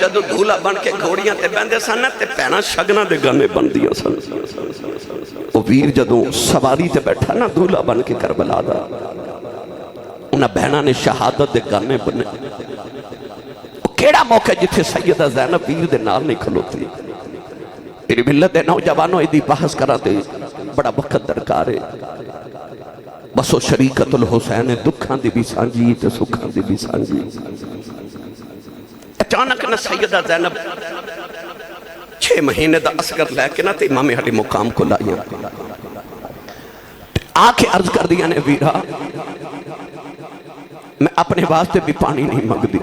جدو دھولا بن کے گھوڑیاں تے بندے سن تے پینا شگنا دے گانے بن دیا سن وہ ویر جدو سواری تے بیٹھا نا دھولا بن کے کربلا دا انہاں بہناں نے شہادت دے گانے بنے کیڑا موقع جتھے سیدہ زینب ویر دے نال نہیں کھلوتی میری ملت دے نوجوانوں ایدی بحث کراتے بڑا وقت درکار ہے بس وہ شریکت الحسین دکھاں دی بھی سانجی تے سکھاں دی بھی سانجی اچانک نہ سیدہ زینب 6 مہینے دا اصغر لے کے نہ تے امام علی مقام کو لائیاں آکے عرض کر دیا نے ویرا میں اپنے واسطے بھی پانی نہیں مانگ دی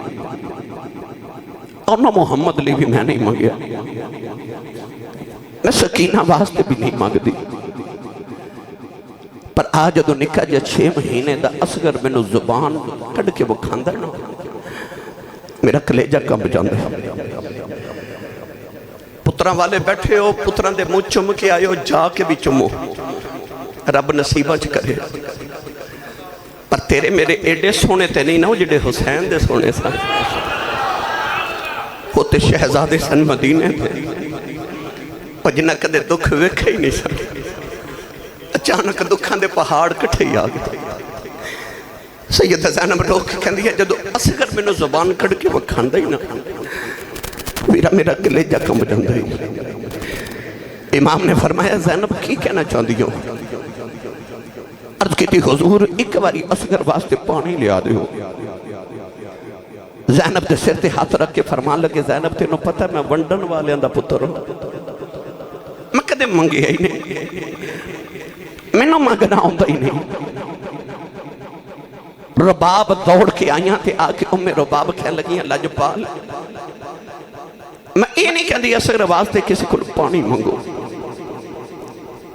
اور نہ محمد لی بھی میں نہیں مانگیا میں سکینہ واسطے بھی نہیں مانگ دی پر آج جو نکا جا 6 مہینے دا اصغر میں نو زبان کڑ کے وہ کھاندہ نا میرا کلیجہ کم جاندے پتران والے بیٹھے ہو پتران دے منہ چم کے آئے ہو جا کے بھی چمو رب نصیبہ چ کرے پر تیرے میرے ایڈے سونے تے نہیں نہ جڑے حسین دے سونے سن ہوتے شہزادے سن مدینے تھے اور جنہ کدے دکھ ویکھے ہی نہیں سن اچانک دکھاں دے پہاڑ کٹھے ہی آگئے سیدہ زینب روک کہندی ہے جدو اصغر میں نو زبان کڑ کے وہ کھاندہ ہی نہ ویرا میرا کلیجہ کم جاندہ ہی امام نے فرمایا زینب کی کہنا چاہندی ہو عرض کی تھی حضور ایک باری اصغر واسطے پانی لے آدے ہو زینب دے سر تے ہاتھ رکھ کے فرمان لگے زینب تے نو پتہ میں ونڈن والے اندہ پتر ہوں میں کدے منگی ہے ہی نہیں میں نو مانگنا ہوندہ ہی نہیں رباب دوڑ کے آئیاں تھے آکے رباب کہنے لگی ہیں لجپال میں یہ نہیں کہندی اصغر واسطے کسی کو پانی منگو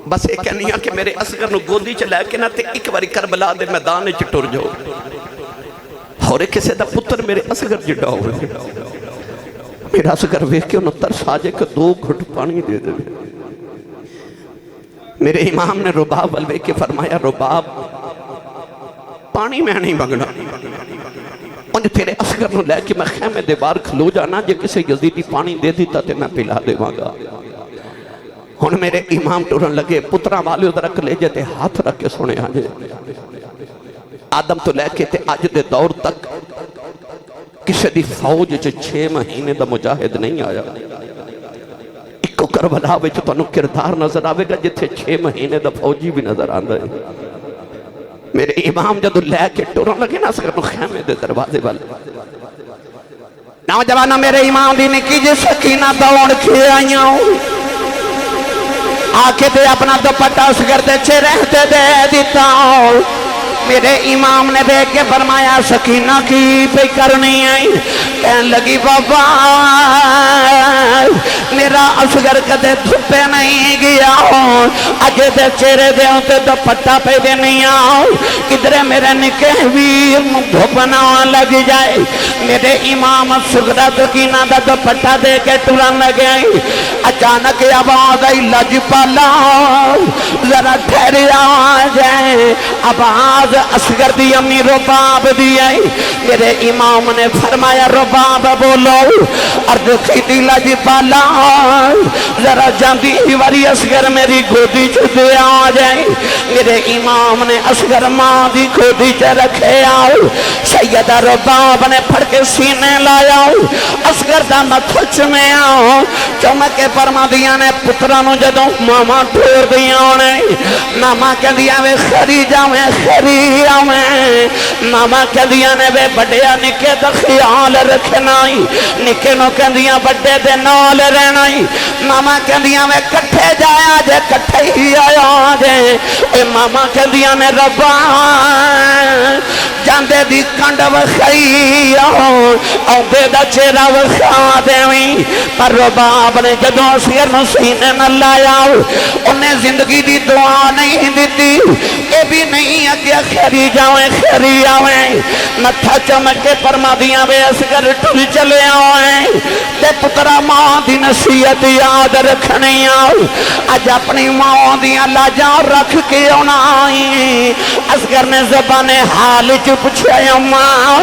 بس یہ کہنی ہے کہ میرے اصغر نو گودی چلائے کہ نہ تے ایک باری کربلا دے میدان چٹور جو اور ایک کسی دا پتر میرے اصغر جڑا ہوئے میرا اصغر ویکھ کے انہوں ترس آجے کہ 2 گھٹ پانی دے دے میرے امام نے رباب والوے کے فرمایا رباب پانی میں نہیں مانگنا انجھ تیرے اصغر نو لے کے میں خیمے دے بار کھلو جانا جے کسی یزیدی پانی دے دیتا تے میں پلا دے مانگا ہن میرے امام ٹورن لگے پترہ والے ادھر رکھ لے جاتے ہاتھ رکھ کے سونے آجے آدم تو لے کے تے آج دے دور تک کسی دی فوج 6 مہینے دا مجاہد نہیں آیا ایک کربلا وچ تانوں کردار نظر آوے گا جتھے 6 مہینے دا فوجی بھی نظر آندا ہے میرے امام جدو لے کے ٹورن لگے نا سکر خیمے دے دروازے والے نوجوانہ میرے امام دی نکی جی سکینہ دوڑ کے آئیاں آکے دے اپنا دوپٹا سگر دے رہتے دے دیتا میرے امام نے دیکھ کے فرمایا سکینہ کی پہ کرنی آئی کہن لگی بابا میرا اصغر کدے دھپے نہیں گیا آگے دے چہرے دے ہوتے دوپٹا پہ دے نہیں آؤ کدھرے میرے نکہ ویر دھپنا لگ جائے میرے امام سگرہ سکینہ دا دوپٹا دے کے ٹورن لگے آئی اچانک آواز آئی لجپالا ذرا ٹھہرے آ جائے آواز اصغر دی امی رباب دی آئی میرے امام نے فرمایا رباب بولو عرض کی دی لجپالا ذرا جاندی ہی واری اصغر میری گودی چھتے آ جائے میرے امام نے اصغر ماں دی گودی چھے رکھے آؤ سیدہ رباب نے پھڑ کے سینے لایا اصغر دا متھچ میں آؤ چمکے فرما دیا نے پترانو جدوں ماما ٹھور دیا نے ماما کہہ دیا وے خری جاویں خری آویں ماما کہہ دیا نے وے بڑیا نکے دا خیال رکھنائی نکے نو کہہ دیا بڑے دے نال رہنائی ماما کہہ دیا وے کٹھے جایا جے کٹھے ہی آیا جے اے ماما کہہ دیا نے ربا جاندے دی کنڈ وخی آؤں دے دا چیرہ وخا دیویں پر رباب نے جدوں اصغر نو سینے نہ لایا انہیں زندگی دی دعا نہیں دیتی اے بھی نہیں اگیا خیری جاویں خیری آویں نتھا چمکے فرما دیا وے اصغر ٹھل چلے آویں تے تے پترا ماں دی نصیحت یاد رکھنی آؤ اج اپنی ماں دیاں لاجاں رکھ کے آنا اصغر نے زبان حال چ پوچھا ماں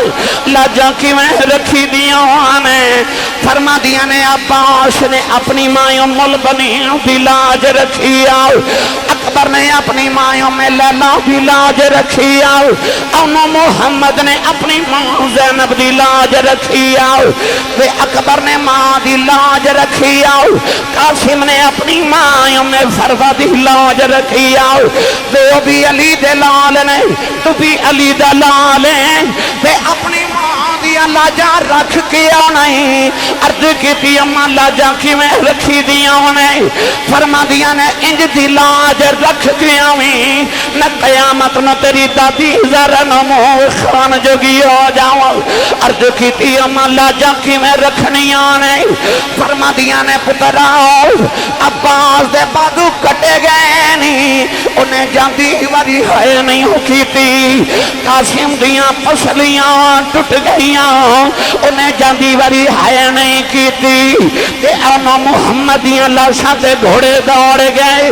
لاجاں کیویں رکھی دیاں نے فرما دیاں نے عباس نے اپنی ماں ام البنین دی لاج رکھی آؤ اکبر نے اپنی ماں ام لیلا دی لاج رکھی آؤ انو محمد نے اپنی ماں زینب دی لاج رکھی آؤ تے اکبر نے ماں دی لاج رکھی آؤ قاسم نے اپنی ماں ام فروا دی لاج رکھی آؤ تے وہ بھی علی دے لال نے تو بھی علی دا لال ہے تے اپنی ماں دیا لاجاں رکھ کے آنے عرض کی اما لاجاں کی میں رکھی دیا آنے فرما دیا نے انج دی لاج رکھ کے آویں نہ قیامت نہ تیری دادی ذرن موہ خان جوگی ہو جاؤں عرض کی اما لاجاں کی میں رکھنی آنے فرما دیا نے پتراؤ عباس دے بادو کٹے گئے نہیں انہیں جاندی واری ہے نہیں ہو کی تھی قاسم دیاں پسلیاں ٹوٹ گئیاں انہیں جاندی واری ہے نہیں کی تھی تے انا محمدیاں لاشاں تے گھوڑے دوڑ گئے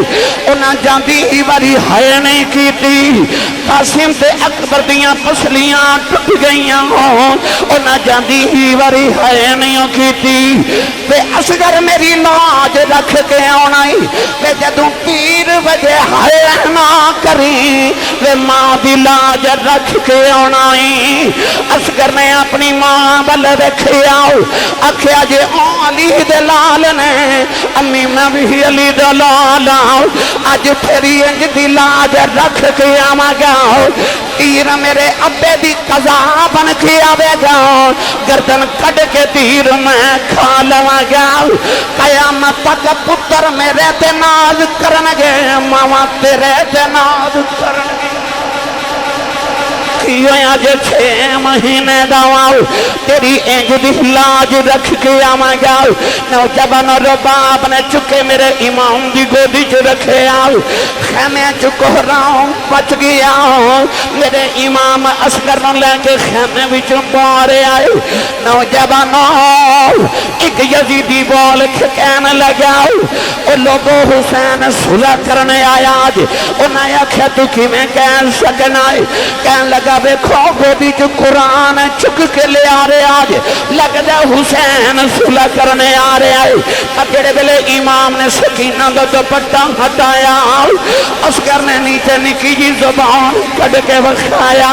انہیں جاندی واری ہے نہیں کی تھی قاسم تے اکبر دیاں پسلیاں ٹوٹ گئیاں انہیں جاندی واری ہے نہیں کی تھی تے اصغر میری لاج رکھ کے آنائی تے جدوں پیر وجہ ہے نہ کری تے ماں دی لاج رکھ کے آنائی اصغر نے اپنی ماں بل رکھے آؤ اکھیا جے علی دے لال نے امی میں بھی علی دے لال آؤ آج پھری انج دی لاج رکھ کے آما گاؤ تیر میرے ابے دی قضا بن کے آوے گاؤ گردن کٹ کے تیر میں کھا لوا گاؤ قیامت تک پتر میرے تے ناز کرنگے ماما تیرے تے ناز کرنگے آج 6 مہینے داؤ تیری انج دی لاج رکھ کے آما گاؤ نوجوان رباب نے چکے میرے امام دی گودی چ رکھے آؤ خیمے چکو راؤں بچ گیا میرے امام اصغر نو لے کے خیمے وچوں باہر آئے نوجوانوں ایک یزیدی بول کہنے لگاؤ او لوگو حسین صلح کرنے آیا آج انہیں آکھیا تو کی میں کہہ سکنا ہے کہنے لگا ویکھو گودی جو قرآن چک کے لے آ رہے آج لگ جا حسین صلح کرنے آ رہے آئے جڑے ویلے امام نے سکینہ دا دوپٹہ ہٹایا اصغر نے نیچے نکی جی زبان کٹ کے وکھایا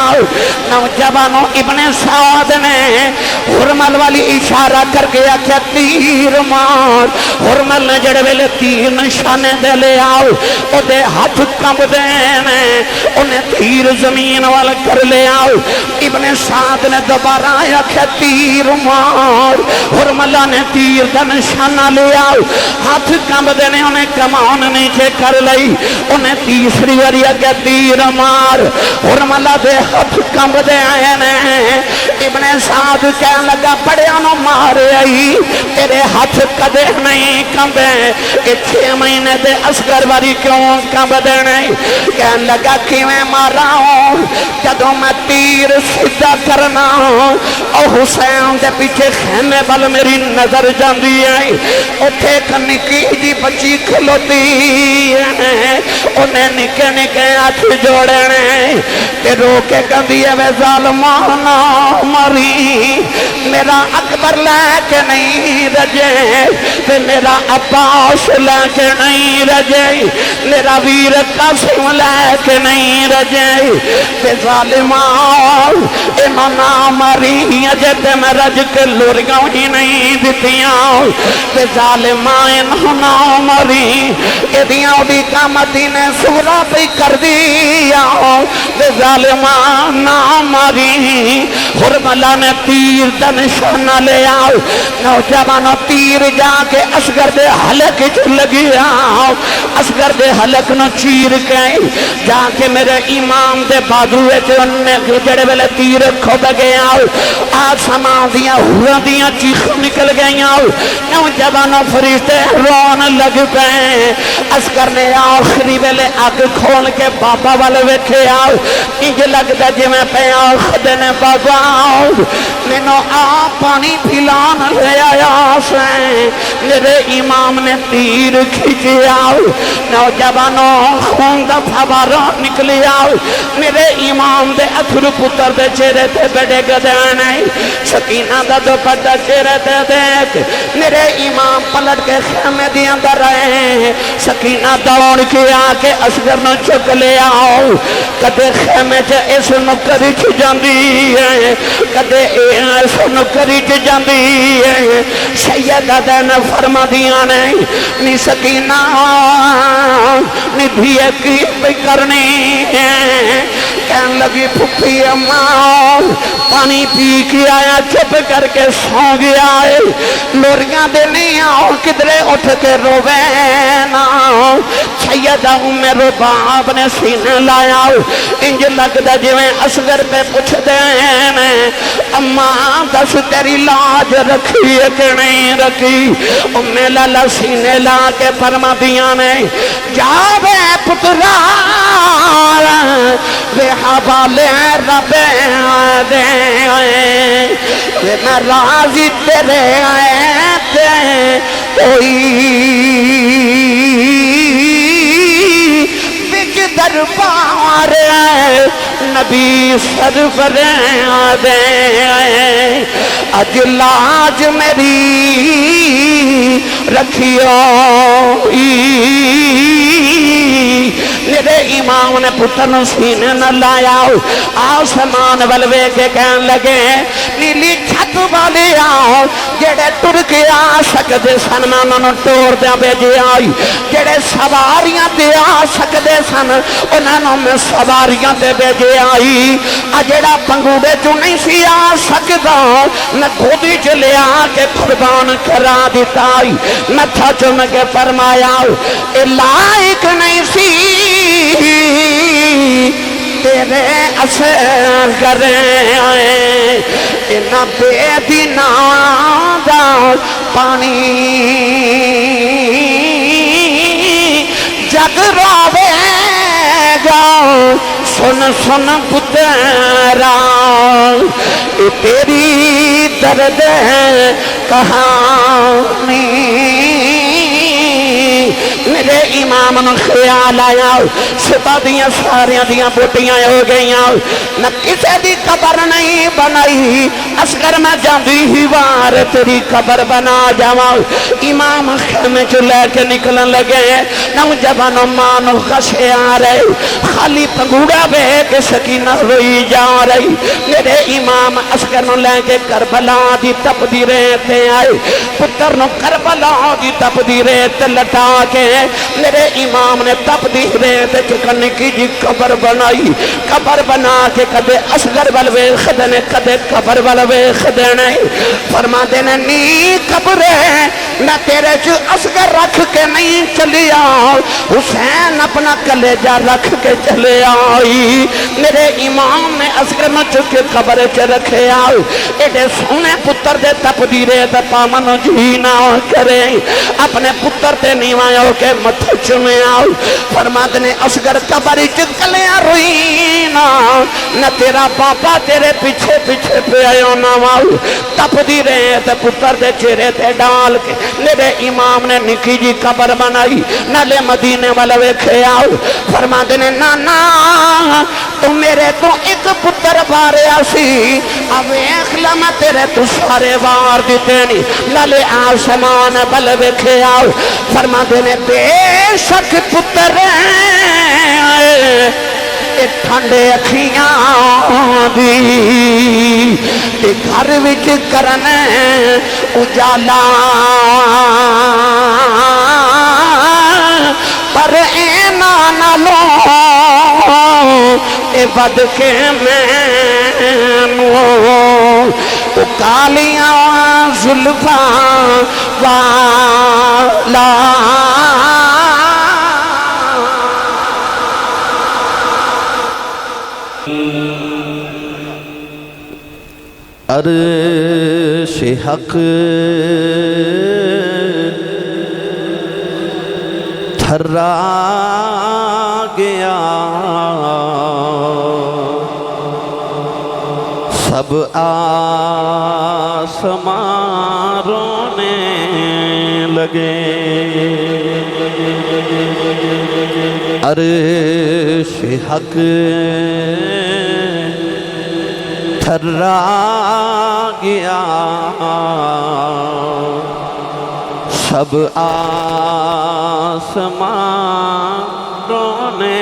نوجوانوں ابن سعد نے حرمل والی اشارہ کر کے آکھیا تیر مار حرمل نے جڑے ویلے تیر نشانے دے لے آؤ او دے ہاتھ کمب دینے انہیں تیر زمین والا کر لے آؤ ابن سعد نے دوبارہ آیا کہ تیر مار حرملہ نے تیر دا نشانہ لے آؤ ہاتھ کمب دینے انہیں کمان نیچے کر لئی انہیں تیسری وریا کہ تیر مار حرملہ دے ہاتھ کمب دے آئے نے ابن سعد کہنے لگا بڑے انہوں مارے آئی تیرے ہاتھ کدے نہیں کمبے کہ 6 مہینے دے اصغر واری کیوں کمب دینے کہنے لگا کہ میں مارا ہوں جدوں میں تیر سیدھا کرنا او حسین دے پیچھے خیمے بل میری نظر جاندی ہے اتھے ایک نکی جی بچی کھلوتی ہے انہیں نکے نکے ہاتھ جوڑنے تے رو کے کہندی ہے وے ظالمانا مری میرا اکبر لے کے نہیں رجے تے میرا عباس لے کے نہیں رجے میرا ویر قاسم لے کے نہیں رجے تے ظالمان امانا ماری اجتے میں رج کے لوریاں ہی نہیں دیتیاں تے ظالمان امانا ماری ادیاں بھی کامتی نے سورا پہ کر دیا تے ظالمان ماری حرملہ نے تیر دا نشانہ لے آؤ نوجوانوں تیر جا کے اصغر دے حلق چ لگیا اصغر دے حلق نو چیر کے جا کے میرے امام دے بادوے چنے جڑے ویلے تیر کھد گیا آسمان دیاں ہوا دیاں چیخ نکل گئیاں نوجوانوں فرشتے رون لگ پے اصغر نے آخری ویلے اگ کھول کے بابا والے ویکھے آؤ انج لگدا جی میں پہ آخ دینے بابا مینوں آ پانی پھلان لے آیا پاس ہیں میرے امام نے تیر کھینچیا نوجوانوں خون دا فوارا نکلیا میرے امام دے اتھر پتر دے چہرے تے بڑے گدانے سکینہ دا دوپٹہ چہرے تے دیکھ میرے امام پلٹ کے خیمے دی اندر رہے سکینہ دوڑ کے آکے اصغر نو چک لے آؤ کدے خیمے چے اس نکری چ جاندی ہے کدے اس نکری چ جاندی ہے سیدہ دین فرما دیا نی سکینہ نی دھیے کی بھی کرنی ہے کہن لگی پھپھی اماں پانی پی کے آیا چپ کر کے سو گیا ہے لوریاں دے نہیں آؤ کدرے اٹھ کے روینا سیدہ رباب نے سینے لایا انج لگتا جویں اصغر پہ پوچھ دینے اماں دس تیری لاج رکھی ہے کہ نہیں رکھی لالا سینے لا کے فرما دیا نے جاوے پترا وے حوالے رب دے وے میں راضی تیرے آئے کوئی بچ دربار نبی سرور دے اج لاج میری رکھیو میرے امام نے پتر سینے نہ لایا آسمان والوے کے کہن لگے نیلی چھت والے آؤ جڑے ٹر کے آ سکتے سن میں انہوں ٹور دیا بیجے آئی جڑے سواریاں دے آ سکتے سن انہوں میں سواریاں دے بیجے آئی جڑا پنگوڑے جو نہیں سی آ سکتا میں خودی چلے آ کے قربان کرا دیتا آئی میں تھا چم کے فرمایا اے لائق نہیں سی تیرے اثر کریں آئے انہ بے دینا دا پانی جگ روے گا سن سن پترا تیری درد کہانی میرے امام نے خیال آیا صبح دیاں ساریاں دیاں بوٹیاں ہو گئیاں نہ کسے دی قبر نہیں بنائی اصغر میں جاندی ہی وار تیری قبر بنا جاواں امام خیمے چ لے کے نکلن لگے نوجوانوں مانو خشے آ رہے خالی پنگوڑا بے کے سکینہ روئی جا رہی میرے امام اصغر نو لے کے کربلا دی تپ دی ریتے آئے پتر نو کربلا دی تپ دی ریت لٹا کے میرے امام نے تپ دی ریت چکنے کی جی قبر بنائی قبر بنا کے کدے اصغر والوے خدنے کدے قبر والوے خدنے فرما دینے نی قبر ہے میں تیرے جو اصغر رکھ کے نہیں چلی آؤ حسین اپنا کلیجہ رکھ کے چلے آئی میرے امام نے اصغر میں چکے قبر چ رکھے آؤ ایڈے سونے پتر دے تپ دی ریت پامنو جینا کرے اپنے پتر تے نیوائیوں کے متھو چمے آؤ فرماد نے اصغر قبری چکلیاں روئینا نہ تیرا پاپا تیرے پیچھے پیچھے پہ آئیو نہ آؤ تپ دی ریت پتر دے چہرے تے ڈال کے میرے امام نے نکی جی قبر بنائی نالے مدینے والے ویکھے آؤ فرماد نے نانا تو میرے تو ایک پتر بارے آسی اب ایخلا میں تیرے تو سارے وار دیتے نہیں لالے آسمان بل ویکھے آؤ فرماد نے بے شک پتر ٹھنڈے اکھیاں دی تے گھر وچ کرنے اجالا پر اینا نہ لو اے بد کے مینو کالیاں زلفاں والا عرش حق تھرا گیا سب آسمانوں نے لگے عرش حق تھرا گیا سب آسمان رونے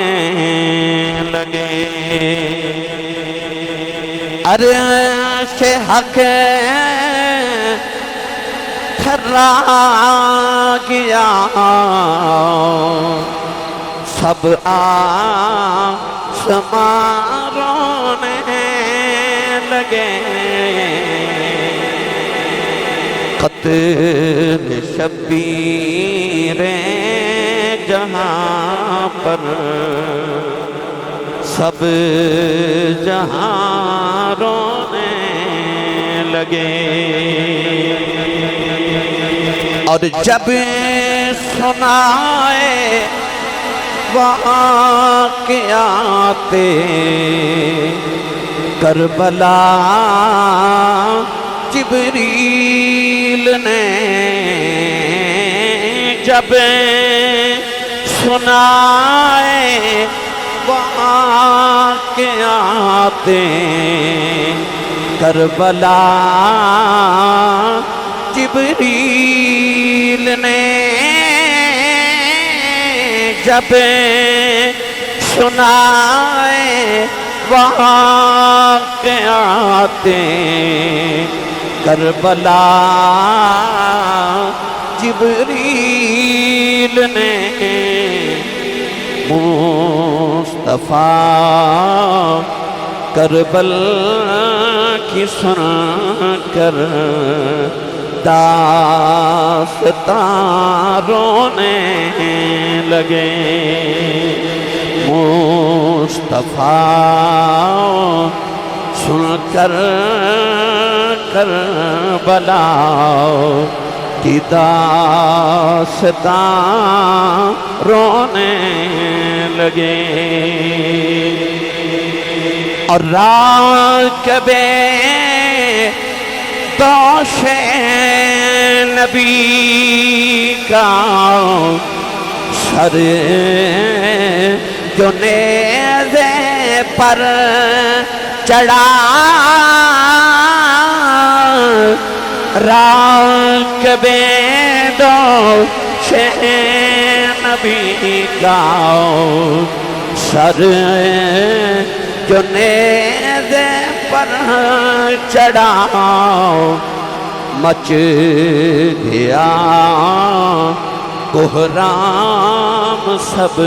لگے عرش حق تھرا گیا سب آسمان رونے لگے قطر شبیر جہاں پر سب جہاں رونے لگے اور جب سنائے واقعات کربلا جبریل نے جب سنائے واقعات کربلا جبریل نے جب سنائے واقعات کربلا جبریل نے مصطفیٰ کربل کی سن کر داستان رونے لگے مصطفیٰ سن کر کربلا کی داستان رونے لگے اور راکبِ دوش نبی کا سر جو نیزے پر چڑھا راکبِ دوش نبی کا سر جو نیزے پر چڑھا مچ گیا کوہرام سب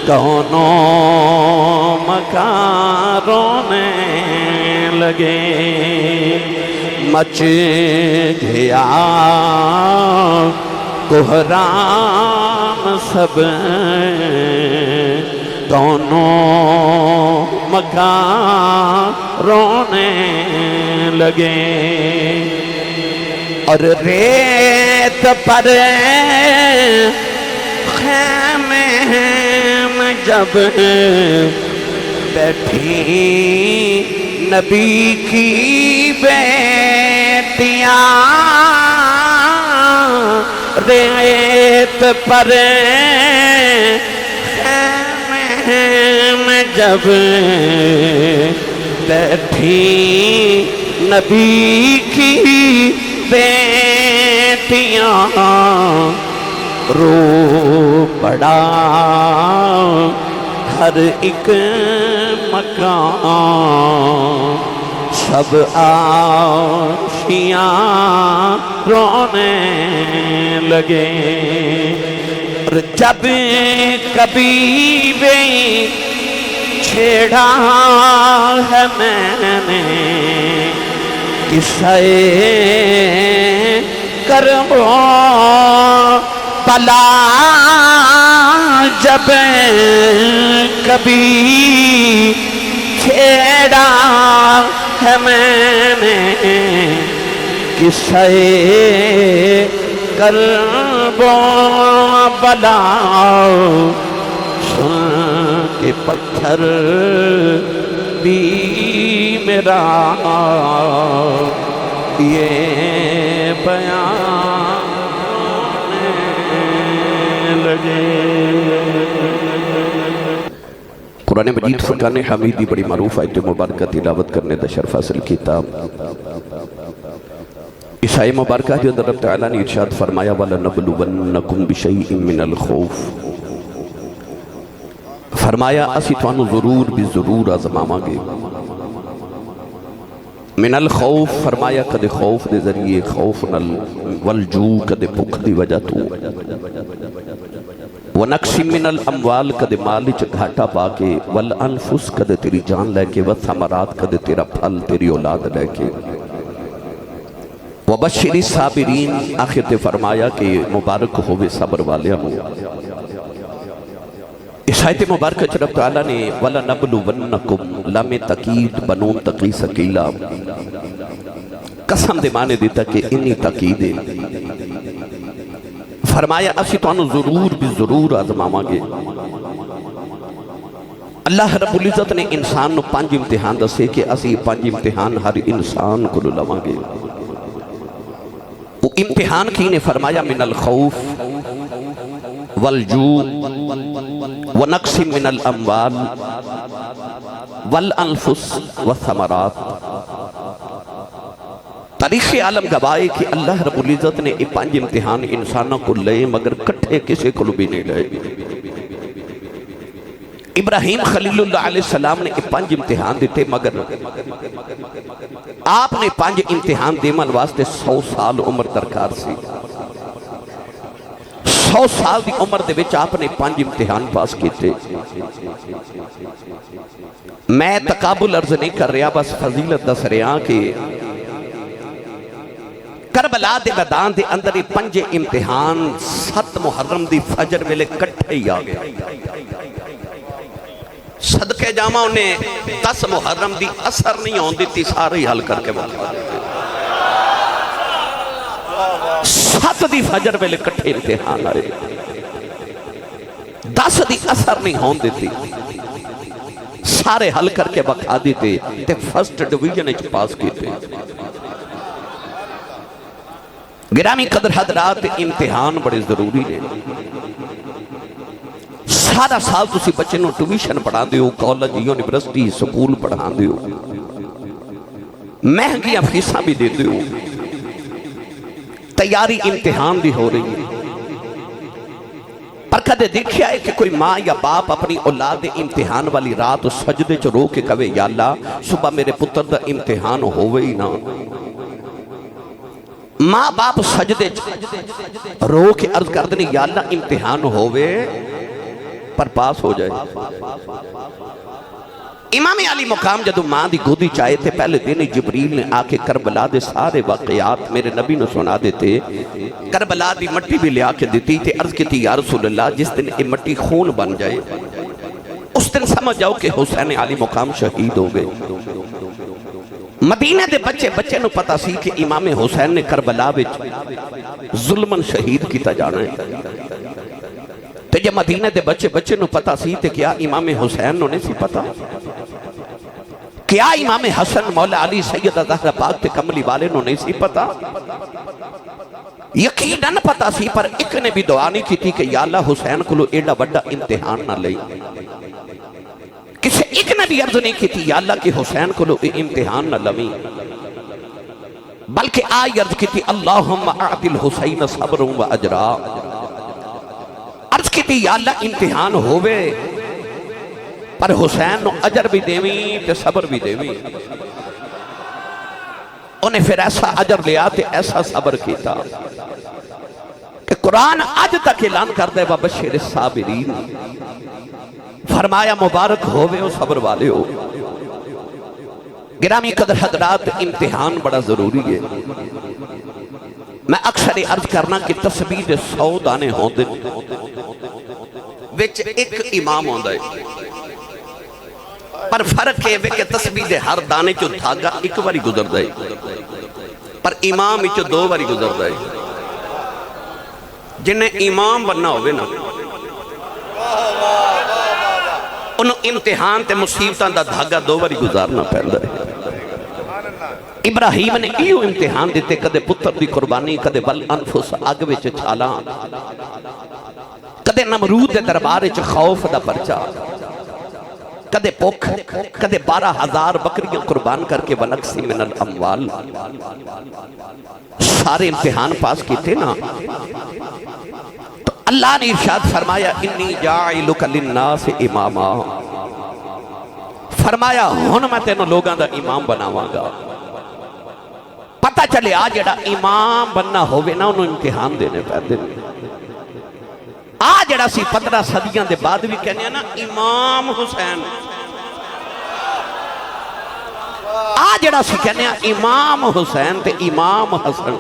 کونوں مکان رونے لگے مچ گیا کوہرام سب دونوں مکان رونے لگے اور ریت پر خیمے میں جب بیٹھی نبی کی بیٹیاں ریت پر میں جب بیٹھی نبی کی بیٹیاں رو پڑا ہر ایک مکان سب آشیاں رونے لگے اور جب کبھی بھی چھیڑا ہے میں نے قصہ کرو بلا جب کبھی چھیڑا ہے میں نے قصہ کرب بلا سن کے پتھر بھی میرا یہ بیان لگے۔ قرآن مجید فرقان حمیدی بڑی معروف آیت مبارکہ تلاوت کرنے دا شرف حاصل کیتا۔ اس آیت مبارکہ جو اندر رب تعالیٰ نے ارشاد فرمایا وَلَنَبْلُوَنَّكُمْ بِشَيْءٍ مِّنَ الْخَوْفِ، فرمایا اسی توانو ضرور بھی ضرور آزماما گے۔ من الخوف فرمایا کدے خوف دے ذریعے خوف نل، والجو کدے بھوک دی وجہ تو، ونقص من الاموال کدے مال چ گھاٹا پا کے، والانفس کدے تیری جان لے کے، والثمرات کدے تیرا پھل تیری اولاد لے کے، وبشر الصابرین آخر تے فرمایا کہ مبارک ہوئے صبر والے ہوں۔ اس آیت مبارکہ چ رب تعالیٰ نے وَلَنَبْلُوَنَّكُمْ لام تقید بنون تقی سکیلا قسم دے مانے دیتا کہ انی تقید ہے، فرمایا اسی تو انہوں ضرور بھی ضرور آزماما گے۔ اللہ رب العزت نے انسان نو 5 امتحان دسے کہ اسی 5 امتحان ہر انسان کو لواں گے۔ وہ امتحان کی نے فرمایا من الخوف والجوع ونقص من الاموال والانفس والثمرات۔ تاریخ عالم گواہے کہ اللہ رب العزت نے یہ 5 امتحان انسانوں کو لے مگر کٹھے کسی کو بھی نہیں لے۔ ابراہیم خلیل اللہ علیہ السلام نے یہ 5 امتحان دیتے مگر آپ نے 5 امتحان دیمن واسطے 100 سال عمر درکار سی۔ 100 سال دی عمر دے وچ آپ نے 5 امتحان پاس کیتے۔ میں تقابل عرض نہیں کر رہا، بس فضیلت دس رہا کہ کربلا دے میدان دے اندر 5 امتحان 7 محرم دی فجر ویلے کٹھے ہی آ گیا۔ صدقے جامع انہیں 10 محرم دی اثر نہیں ہون دیتی، سارے ہی حل کر کے بتا دیتے۔ 7 دی فجر ویلے کٹھے امتحان آئے، 10 دی اثر نہیں ہون دیتی، سارے حل کر کے بتا دیتے تے فرسٹ ڈویژن اچ پاس کیتے۔ گرامی قدر حضرات امتحان بڑے ضروری ہیں۔ سارا سال تسی بچے نو ٹیوشن پڑھا دیو، کالج یونیورسٹی سکول پڑھا دیو، مہنگیاں فیساں بھی دے دیو، تیاری امتحان بھی ہو رہی ہے۔ پر کدے دیکھیا ہے کہ کوئی ماں یا باپ اپنی اولاد امتحان والی رات سجدے چ رو کے کہے یا اللہ صبح میرے پتر دا امتحان ہوئے ہی نہ۔ ماں باپ سجدے چ رو کے عرض کر دیں یا اللہ امتحان ہوئے پر پاس ہو جائے۔ امام علی مقام جدو ماں دی گودی چاہے تھے، پہلے دن جبریل نے آکے کربلا دے سارے واقعات میرے نبی نے سنا دیتے۔ کربلا دی مٹی بھی لیا کے دیتی تھے، عرض کی تھی یا رسول اللہ جس دن یہ مٹی خون بن جائے اس دن سمجھ جاؤ کہ حسین علی مقام شہید ہو گئے۔ مدینہ دے بچے نو پتا سی کہ امام حسین نے کربلا وچ ظلمن شہید کیتا جانا ہے۔ تے جب مدینہ دے بچے نو پتا سی تے کیا امام حسین نو نہیں سی پتا؟ کیا امام حسن مولا علی سیدہ زہرا پاک تے کملی والے نو نہیں سی پتا؟ یقیناً پتا سی، پر ایک نے بھی دعا نہیں کی تھی کہ یا اللہ حسین کو لو ایڈا بڑا امتحان نہ لئی۔ کسی ایک نے بھی عرض نہیں کی تھی یا اللہ کی حسین کو لو امتحان نہ لویں، بلکہ آئی عرض کی تھی اللہم اعطی الحسین صبر و اجرا۔ عرض کی تھی یا اللہ امتحان ہوئے پر حسین نو اجر بھی دیویں تے صبر بھی دیویں۔ انہیں پھر ایسا اجر لیا تے ایسا صبر کیتا کہ قرآن آج تک اعلان کر دے وبشر الصابرین، فرمایا مبارک ہوئے ہو صبر والے ہو۔ گرامی قدر حضرات امتحان بڑا ضروری ہے۔ میں اکثر عرض کرنا کہ تسبیح 100 دانے ہوں دے وچ ایک امام ہوں دے، پر فرق ہے کہ تسبیح ہر دانے چو دھاگا ایک باری گزر دے، پر امام چو 2 باری گزر دے۔ جنہیں امام بننا ہوئے نا انہوں امتحان تے مصیبتاں دا دھاگا 2 باری گزارنا پہندا ہے۔ ابراہیم نے ایو امتحان دیتے، کدے پتر دی قربانی، کدے بل انفس آگ وچ چھالاں، کدے کدے نمرود دے دربار وچ خوف دا پرچا، کدے بھوک، کدے 12,000 بکریاں قربان کر کے ونقص من الاموال، سارے امتحان پاس کیتے نا، تو اللہ نے ارشاد فرمایا انی جاعلک للناس اماما، فرمایا ہن میں تینوں لوگاں دا امام بناواں گا۔ پتہ چلے آ جڑا امام بننا ہوئے نا انہوں امتحان دینے پیندے نے۔ آ جڑا سی 15 صدیاں دے بعد بھی کہنے ہیں نا امام حسین، آ جڑا سی کہنے ہیں امام حسین تے امام حسن،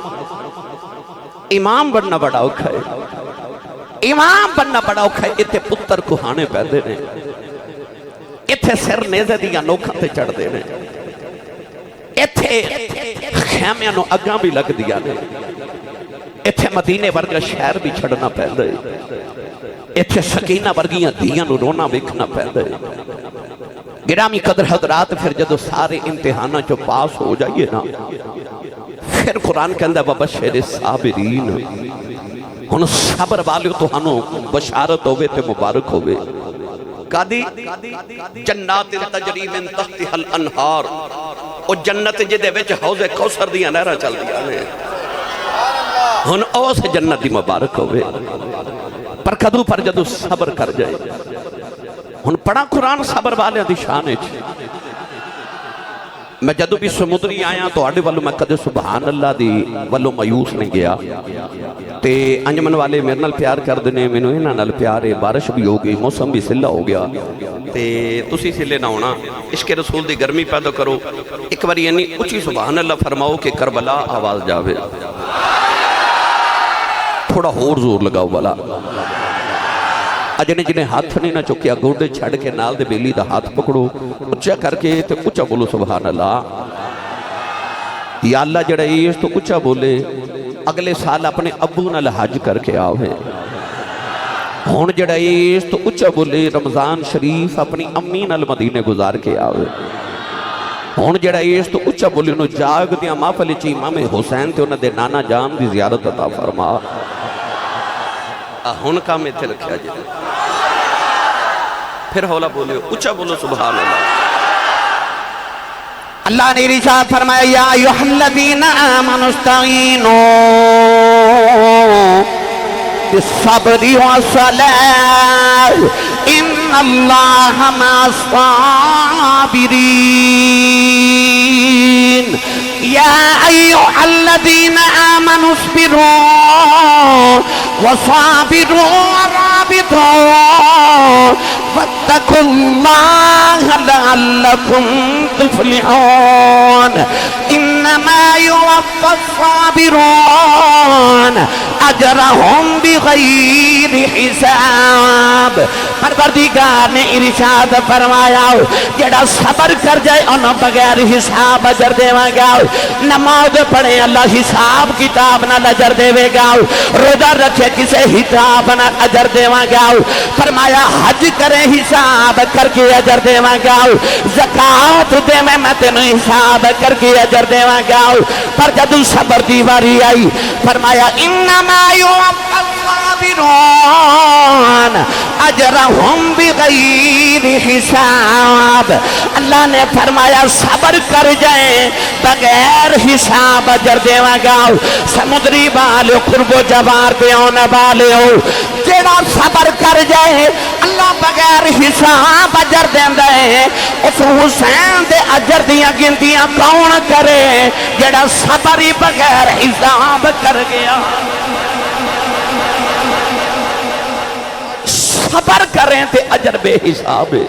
امام بننا بڑا اوکھا ہے، امام بننا بڑا اوکھا ہے۔ اتھے پتر کوہانے پیندے نے، اتھے سر نیزے دیا نوکھاں تے چڑھ دے نے، اتھے خیمیاں نو اگاں بھی لگ دیا نے، اتھے مدینے ورگا شہر بھی چھڑنا پہندا ہے، اتھے سکینہ ورگیاں دیاں نو رونا ویکھنا پہندا ہے۔ گرامی قدر حضرات، پھر جدو سارے امتحانہ جو پاس ہو جائیے نا، پھر قرآن کہندہ وَبَشِّرِ الصَّابِرِينَ، ہن صبر والے تو ہنو بشارت ہوئے تے مبارک ہوئے۔ قادی جنات تجری من تحتها الانہار، او جنت جدے وچ حوض کوثر دیاں نہراں چل دیاں نے، ہن او سے جنت دی مبارک ہوئے۔ پر کدو پر جدو صبر کر جائے، ہن پڑھا قرآن صبر والے دی شان ہے۔ میں جدو بھی سمندری آیا تو آڑے والوں میں کدے سبحان اللہ دی والوں مایوس نہیں گیا، تے انجمن والے میرے نال پیار کر دینے، میں انہاں نال پیار ہے، بارش بھی ہو گئی، موسم بھی سلا ہو گیا، تے تسی سلے نہ ہونا، عشق رسول دی گرمی پیدا کرو، ایک بار یعنی اچھی سبحان اللہ فرماؤ کہ کربلا آواز جاوے، تھوڑا اور زور لگاؤ والا، اجنے جنہیں ہاتھ نہیں نہ چکیا گوڑے چھڑ کے نال دے بیلی دا ہاتھ پکڑو، اچھا کر کے تے اچھا بولو سبحان اللہ۔ یا اللہ جڑا ایس تو اچھا بولے، اگلے سال اپنے ابو نال حج کر کے آوے، ہون جڑا ایس تو اچھا بولے رمضان شریف اپنی امی نال مدینے گزار کے آوے، ہون جڑا ایس تو اچھا بولے انہوں جاگ دیا محفل چی امام حسین تے انہوں دے نانا جان دی زیارت عطا فرما۔ ہون کا میں تھے رکھیا جائے، پھر ہولا بولے اچھا بولو سبحان اللہ۔ اللہ نے ارشاد فرمایا یا ایھا الذین آمنوا استعینوا بالصبر والصلاۃ ان اللہ مع الصابرین۔ یا ایھا الذین آمنوا اصبروا وصابروا ورابطوا واتقوا اللہ لعلکم تفلحون۔ انما یوفی الصابرون اجرہم بغیر حساب۔ پروردگار نے ارشاد فرمایا جڑا صبر کر جائے انہوں بغیر حساب اجر دے گا، نماز پڑھے اللہ حساب کتاب نہ اجر دے گا، روزہ رکھے کسے حساب نہ اجر دے گا، فرمایا حج کرے حساب کر کے اجر دے گا، زکاة دے میں تینوں حساب کر کے اجر دے گا۔ پر جدو صبر دی واری آئی فرمایا انما یوفی الصابرون اجرہم بغیر حساب۔ اللہ نے فرمایا صبر کر جائیں بغیر حساب اجر دے گا۔ سمندری والے قرب و جوار پہ آنے والے ہو، جڑا صبر کر جائے اللہ بغیر حساب اجر دیندہ ہے۔ اس حسین دے اجر دیاں گنتیاں کون کرے جڑا صبر ہی بغیر حساب کر گیا۔ صبر کریں تے اجر بے حساب ہے،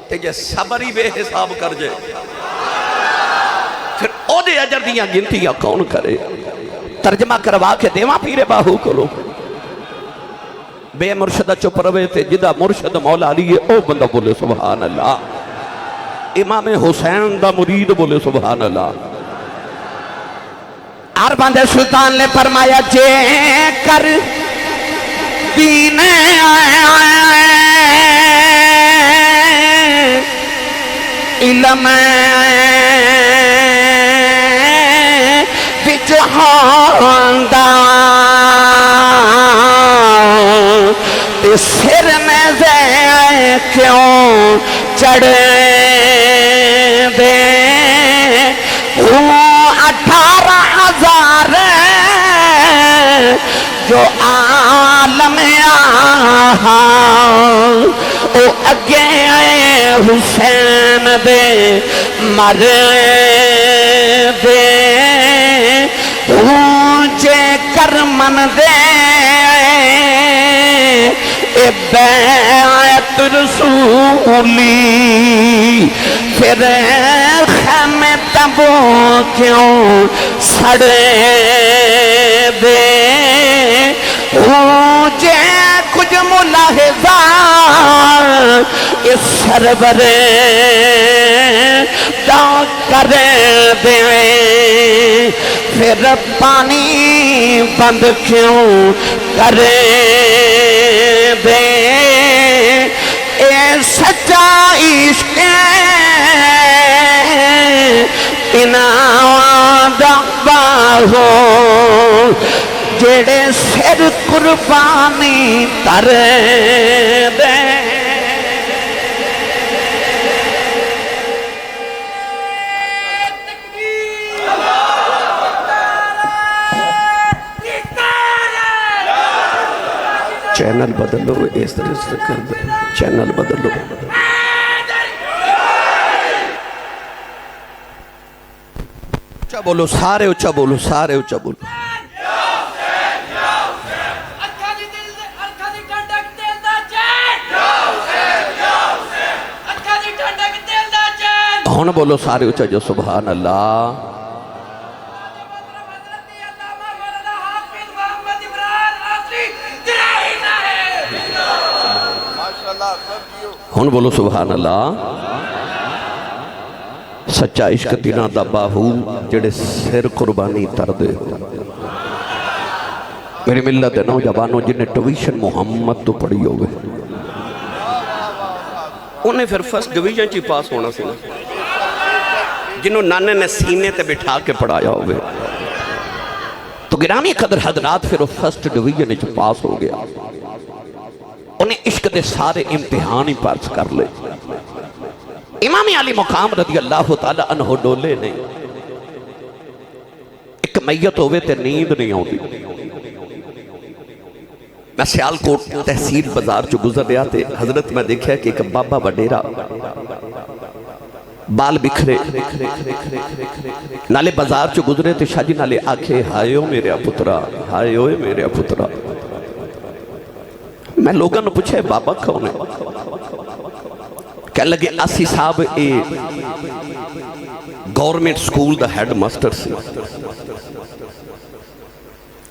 تے جے صبر ہی بے حساب کر جائے پھر او دے اجر دیاں گنتیاں کون کرے۔ ترجمہ کروا کے دیواں پیرے باہو کرو، بے مرشدہ چپ روے تے جدہ مرشد مولا علی او بندہ بولے سبحان اللہ، امام حسین دا مرید بولے سبحان اللہ۔ اربند سلطان نے فرمایا جے کر دین علم وچ ہوندا اس سر میں سے کیوں چڑھے دے 18,000 جو عالم آہا او اگے حسین دے مر دے اونچے کرمن دے اے بیعت رسولی پھر خیمے تبو کیوں سڑے دے اونچے کچھ ملاحظہ اس سرور دا کر دے پھر پانی بند کیوں کرے دے اے سچا عشق انعام دا باہو جڑے سر قربانی تر دے چینل بدلو اس طرح سے کر دے چینل بدلو اچھا بولو سارے اچھا بولو سارے اچھا بولو ہون بولو سارے اچھا جو سبحان اللہ ہون بولو سبحان اللہ سچا عشق تینا دا باہو جڑے سر قربانی تر دے میری ملت نوجوانوں جنہیں ٹویشن محمد تو پڑھی ہوئے انہیں پھر فرسٹ ڈویژن چی پاس ہونا سی جنہوں نانے نے سینے تے بٹھا کے پڑھایا ہوئے تو گرامی قدر حضرات پھر وہ فرسٹ ڈویژن چی پاس ہو گیا انہیں عشق دے سارے امتحانی پاس کر لے امام علی مقام رضی اللہ تعالیٰ عنہ ڈولے نے ایک میت ہوئے تے نیند نہیں ہوتی میں سیالکوٹ تحصیل بازار جو گزر رہا تھے حضرت میں دیکھا کہ ایک بابا وڈیرا بال بکھرے نالے بازار جو گزرے تھے شاہ جی نالے آکھے ہائیو میرے پترا ہائیو میرے پترا میں لوگوں نے پوچھے بابا کون ہے کہہ لگے آسی صاحب گورنمنٹ سکول دا ہیڈ ماسٹر سے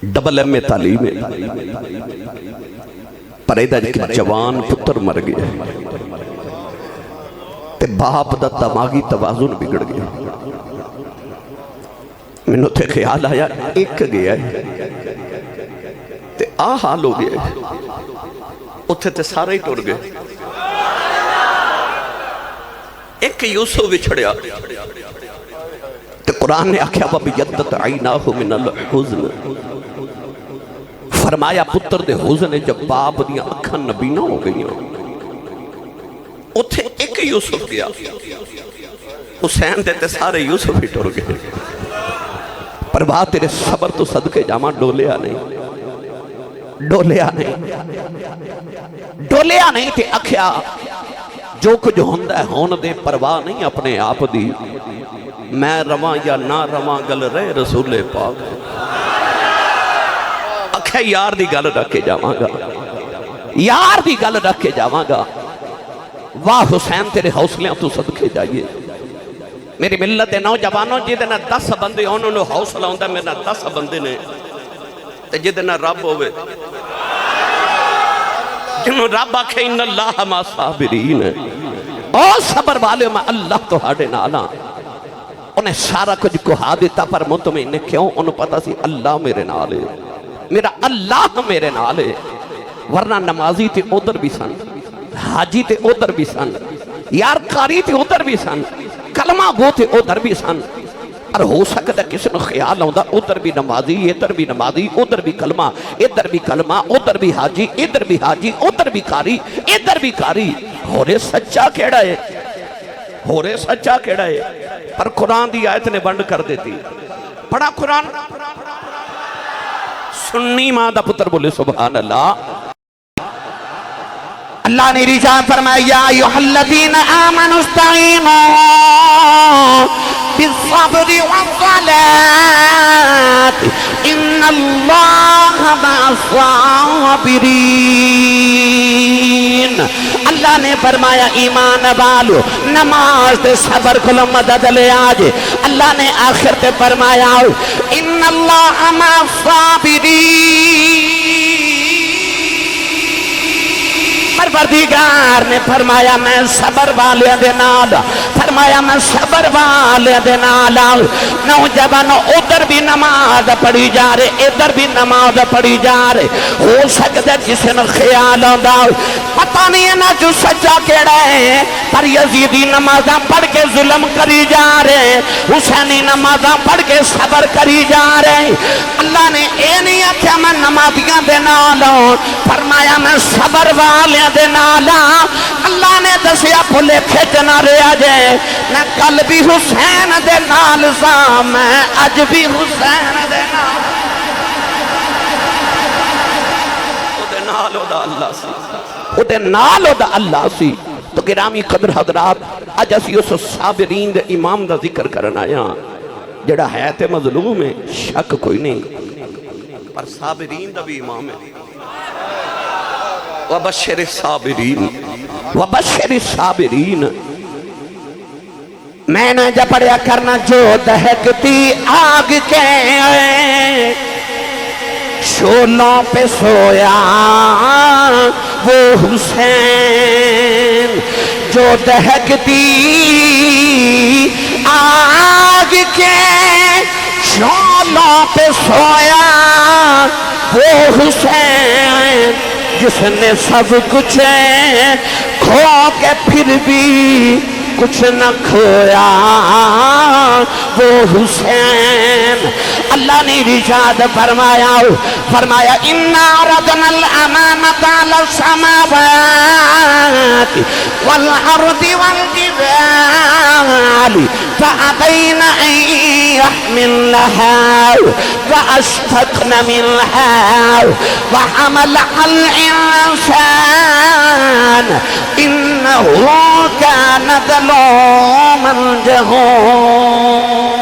ڈبل ایم میں تعلیم ہے پر ایدہ ایک جوان پتر مر گیا تے باپ دا دماغی توازن بگڑ گیا میں نے تے خیال آیا ایک گیا ہے تے حال ہو گیا ہے اتھے تے سارے ہی ٹور گئے ایک یوسف بچھڑیا تے قرآن نے آکھیا وَبِيَدَّتْ عَيْنَاهُ مِنَ الْحُزْنِ فرمایا پتر دے حزن جب باپ دیا اکھن نبینا ہو گئی اتھے ایک یوسف گیا حسین دیتے سارے یوسف ہی ٹور گئے پر بات تیرے صبر تو صدقے جامع ڈولیا نہیں ڈولیا نہیں تے اکھیا جو کچھ ہوندہ ہے ہون دے پرواہ نہیں اپنے آپ دی میں رواں یا نہ رواں گل رہے رسول پاک اکھے یار دی گل رکھ کے جاواں گا یار دی گل رکھ کے جاواں گا واہ حسین تیرے حوصلیاں تو صدقے جائیے میری ملت نوجوانوں جی دینا 10 بندے انہوں نے حوصلہ ہوندہ میرا 10 بندے نے جی دینا رب ہوئے جنہوں رب آکھے ان اللہ ما صابرین ہے اور صبر والے میں اللہ تو ہاڑے نالا انہیں سارا کچھ کہا دیتا پر مطمئن کیوں انہوں پتا سی اللہ میرے نالے میرا اللہ میرے نالے ورنہ نمازی تھی ادھر بھی سن حاجی تھی ادھر بھی سن یار کاری تھی ادھر بھی سن کلمہ گو تھی ادھر بھی سن اور ہو سکتا کسی نے خیال آتا ادھر بھی نمازی ادھر بھی نمازی ادھر بھی کلمہ ادھر بھی کلمہ ادھر بھی حاجی ادھر بھی حاجی ادھر بھی قاری ادھر بھی قاری ہو رہے سچا کیڑا ہے ہو رہے سچا کیڑا ہے پر قرآن دی آیت نے بند کر دیتی پڑھا قرآن سنی ماں دا پتر بولے سبحان اللہ اللہ نے رجال فرمایا یا ایھا الذین آمنوا استعینوا بالصبر والصلاة ان اللہ مع الصابرین اللہ نے فرمایا ایمان والو نماز تے صبر کو مدد لے آجے اللہ نے آخر تے فرمایا ان اللہ مع الصابرین پروردگار نے فرمایا میں صبر والے دے نال فرمایا میں صبر والے دے نال نوجوان ادھر بھی نماز پڑھی جا رہے ادھر بھی نماز پڑھی جا رہے ہو سکتا جسے نے خیال آندا پتہ نہیں ہے نا جو سچا کیڑا ہے پر یزیدی نمازاں پڑھ کے ظلم کری جا رہے حسینی نمازاں پڑھ کے صبر کری جا رہے اللہ نے اے نہیں آکھیا میں نمازیاں دے نال فرمایا میں صبر والے دے نالا اللہ نے دسیا پھلے کھچنا رہا جائے میں کل بھی حسین دے نال سا میں اج بھی حسین دے نال او دے نال او دا اللہ سی تو گرامی قدر حضرات اج اسی اس صابرین دے امام دا ذکر کرنا آیا جڑا ہے تے مظلوم ہے شک کوئی نہیں پر صابرین دا بھی امام ہے وَبَشِّرِ الصَّابِرِينَ وَبَشِّرِ الصَّابِرِينَ میں نے جب پڑھیا کرنا جو دہکتی آگ کے شولوں پہ سویا وہ حسین جو دہکتی آگ کے شولوں پہ سویا وہ حسین جس نے سب کچھ کھو کے پھر بھی کچھ نہ کھویا وہ حسین اللہ نے ارشاد فرمایا اِنَّا عَرَضْنَا الْأَمَانَةَ عَلَى السَّمَاوَاتِ وَالْأَرْضِ وَالْجِبَالِ فَأَبَيْنَ أَن يَحْمِلْنَهَا وَأَشْفَقْنَ مِنْهَا وَحَمَلَهَا الْإِنسَانُ إِنَّهُ كَانَ ظَلُومًا جَهُولًا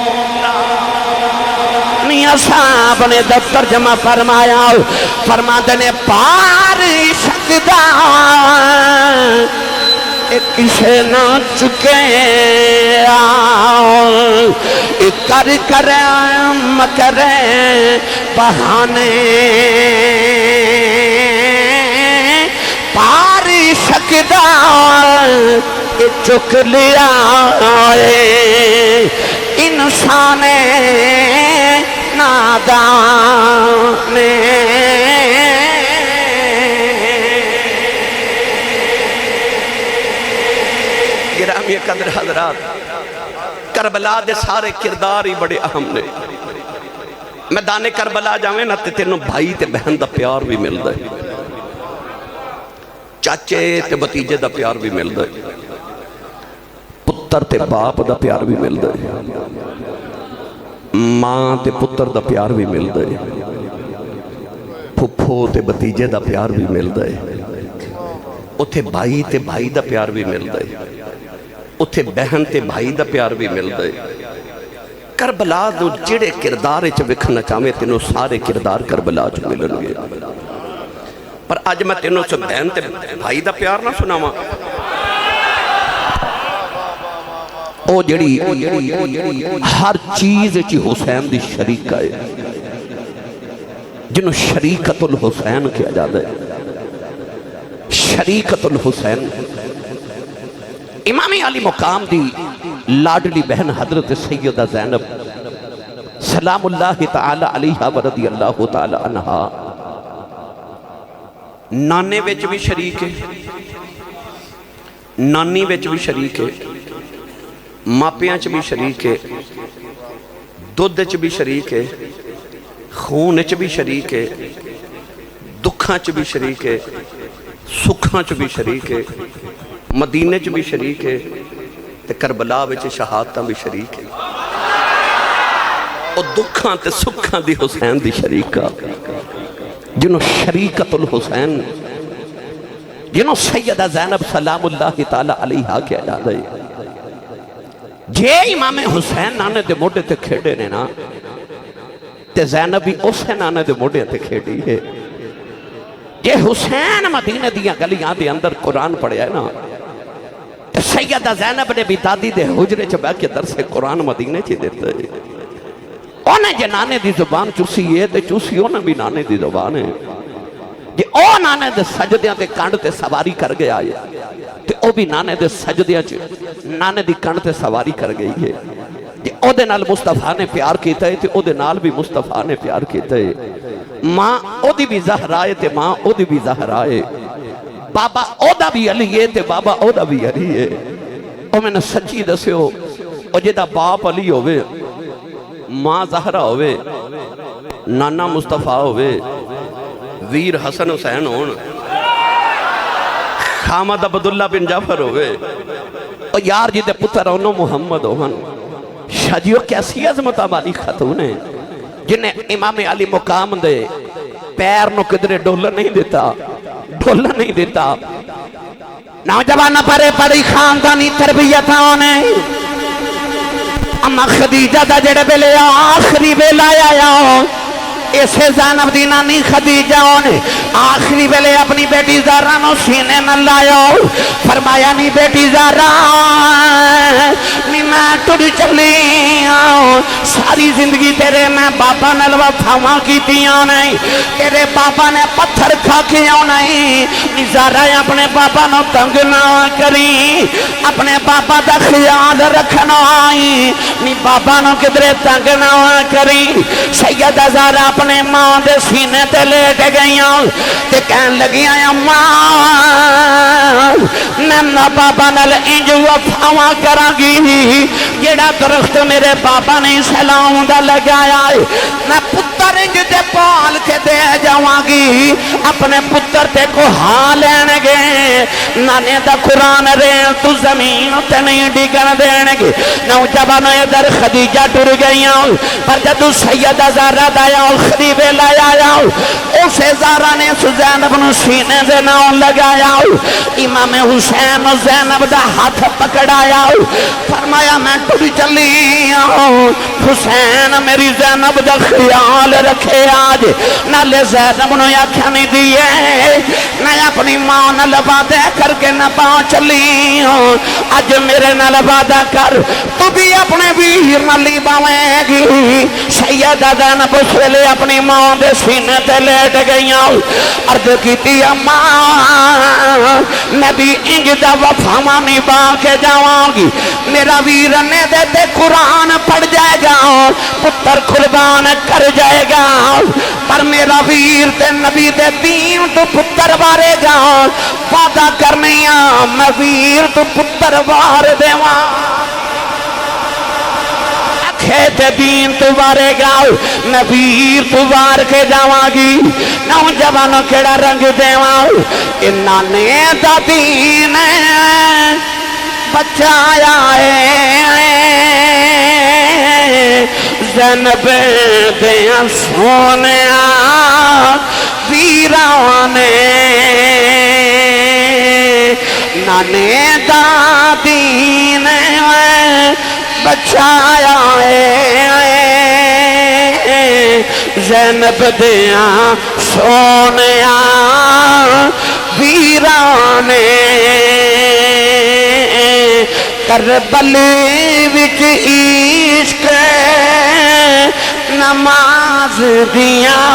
میاں صاحب نے دفتر جمع فرماتے نے پار شکدہ کسے نہ چکے کر مکرے بہانے پار شکدہ چک لیا انسان نادان گرامی قدر حضرات کربلا دے سارے کردار ہی بڑے اہم نے میدان کربلا جاویں نہ تے تینوں بھائی تے بہن دا پیار بھی ملدا ہے چاچے تے بتیجے دا پیار بھی ملدا ہے پتر تے باپ دا پیار بھی ملدا ہے ماں تے پتر دا پیار بھی ملدا ہے پھپھو تے بتیجے دا پیار بھی ملدا ہے اتھے بھائی تے بھائی دا پیار بھی ملدا ہے اتھے بہن تے بھائی دا پیار بھی ملدا ہے کربلا دو جڑے کردار چ وکھنا چاہویں تینوں سارے کردار کربلا چ ملن گے پر اج میں تینوں سے بہن تے بھائی دا پیار نہ سناواں او جڑی ہر چیز چی حسین دی شریکہ ہے جنہوں شریکت الحسین کیا جاتا ہے شریکت الحسین امام علی مقام دی لاڈلی بہن حضرت سیدہ زینب سلام اللہ تعالی علیہ ورضی اللہ تعالی عنہا نانے وچ بھی شریک ہے نانی وچ بھی شریک ہے ماپیاں چ بھی شریک ہے دودھ چ بھی شریک ہے، خون چ بھی شریک ہے، دکھاں چ بھی شریک ہے، سکھاں چ بھی شریک ہے، مدینے چ بھی شریک ہے، تے کربلا وچ شہادتاں بھی شریک ہے۔ اور دکھاں تے سکھاں دی حسین دی شریکہ جنہوں شریکت الحسین، جنہوں سیدہ زینب سلام اللہ تعالیٰ علیہ کیا جاتا ہے۔ جے امام حسین نانے دے موڑے تے کھیڑے نے نا، تے زینب بھی اسے نانے دے موڑے تے کھیڑی ہے۔ جے حسین مدینہ دیا گلیاں دے اندر قرآن پڑھیا ہے نا، تے سیدہ زینب نے بھی دادی دے حجرے چ بیٹھ کے درس قرآن مدینے چ دیتا ہے۔ انہیں جے نانے دی زبان چوسی ہے تے چوسی انہیں بھی نانے دی زبان ہے۔ جے او نانے دے سجدیاں تے کانڈ تے سواری کر گیا ہے تے او بھی نانے دے سجدیاں چ نانے دی کانڈ تے سواری کر گئی ہے۔ جے او دے نال مصطفیٰ نے پیار کیتا ہے تے او دے نال بھی مصطفیٰ نے پیار کیتا ہے۔ ماں او دی بھی زہرا ہے تے ماں او دی بھی زہرا ہے۔ بابا او دا بھی علی ہے تے بابا او دا بھی علی ہے۔ او میں نے سچی دسے ہو، او جے دا باپ علی ہوئے، ماں زہرا ہوئے، نانا مصطفیٰ ہوئے، ویر حسن حسین ہون، خامد عبداللہ بن جعفر ہوئے، اور یار جی دے پتر انو محمد ہون، شاجیو کیسی عظمت والی خاتون ہے جنہیں امام علی مقام دے پیر نو کدرے ڈولر نہیں دیتا، ڈولر نہیں دیتا۔ نوجوان پرے پڑی خاندانی تربیت ہونے، اما خدیجہ دا جڑے بلے آخری بیلا آیا ہو، اسے زینب دی نانی خدیجہ نے آخری ویلے اپنی بیٹی زہرا نو سینے نہ لایا، فرمایا نی بیٹی زہرا نی میں ٹر چلی ساری زندگی تیرے میں بابا نال وفاواں کیتیاں نہیں، تیرے بابا نے پتھر کھا کے نہیں، نی زہرا اپنے بابا نو تنگ نہ کری، اپنے بابا دا خیال رکھنا آئی، نی بابا نو کدرے تنگ نہ کری۔ سیدہ زہرا اپنے ماں دے سینے تے لیٹ گئیاں تے کہن لگیاں اماں میں بابا نال انج وفاواں کراں گی جیڑا درخت میرے بابا نے سلام دا لگایا ہے، میں پتر انج دے پال کے دے جاواں گی، اپنے پتر تے کو ہاں لین گے، نانے دا قرآن رین تو زمین تے نہیں ڈگن دین گے۔ نوجوان ادھر خدیجہ ٹر گئیاں، پر جدو سیدہ زہرا دایا خریبے لایا، اسے زہرا نے زینب نو سینے سے ناؤں لگایا، امام حسین و زینب دا ہاتھ پکڑایا، فرمایا میں ٹر چلی حسین میری زینب دا خیال رکھے آج، نالے زینب نو آکھیا نہیں دیئے میں اپنی ماں نال وعدہ کر کے نہ پاؤں چلی، آج میرے نال وعدہ کر تو بھی اپنے ویر نالی باویں گی۔ سیدہ زینب اس ویلے اپنی ماں دے سینے تے لیٹ گئیاں، عرض کیتی اماں میں بھی انج دا وفاواں نبھا کے جاواں گی، میرا ویر نے دے تے قرآن پڑھ جائے گا، پتر قربان کر جائے گا، پر میرا ویر تے نبی دے دین تو پتر وارے گا، وعدہ کرنیاں میں ویر تو پتر وار دیواں، کھیت دین تو وارے گا میں ویر تو وار کے جاواں گی۔ نوجوانوں کیڑا رنگ دیواں انہاں نے دا دین بچایا ہے، زینب دیاں سونیا ویراں نے نانے دا دین بچایا ہے، زینب دیاں سونیا ویراں نے کربل وچ عشق نماز دیاں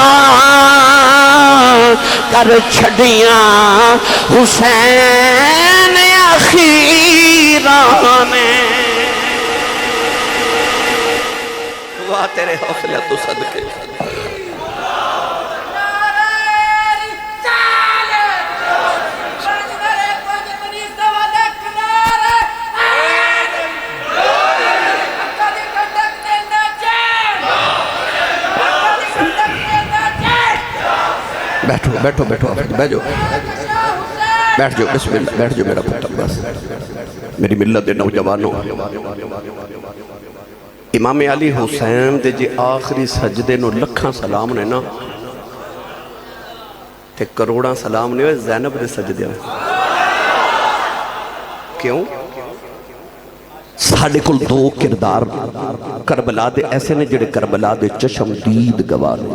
کر چھڑیاں حسین اخیراں نے۔ واہ تیرے حوصلہ تو صدقے، بیٹھو بیٹھو بیٹھو بیٹھ جاؤ بیٹھ جاؤ بسم اللہ بیٹھ جاؤ میرا پتر بس میری ملت دے نوجوانوں امام علی حسین دے جی آخری سجدے نو لکھاں سلام نے نا تے کروڑاں سلام نے ہوئے زینب دے سجدے نے کیوں؟ ساڑھے کل دو کردار کربلا دے ایسے نے جڑے کربلا دے چشم دید گواہ نے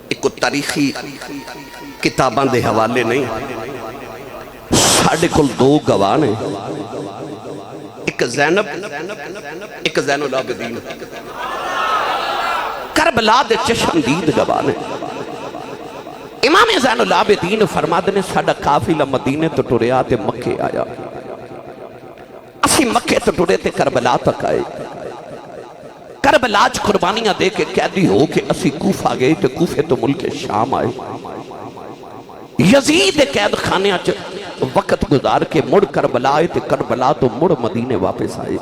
ایک کو تاریخی کتاباں دے حوالے نہیں ساڑھے کل دو گواہ نے ایک زینب ایک زین العابدین کربلا دے چشم دید گواہ نے امام زین العابدین فرماد نے ساڑھا قافلہ مدینے تو ٹوریا تے مکے آیا اسی مکے تو ٹورے تے کربلا تک آئے کربلا چ قربانیاں دے کے قیدی ہو کے اسی کوفہ گئے تے کوفے تو ملک شام آئے یزید قید خانے چ وقت گزار کے مڑ کربلا آئے تے کربلا تو مڑ مدینے واپس آئے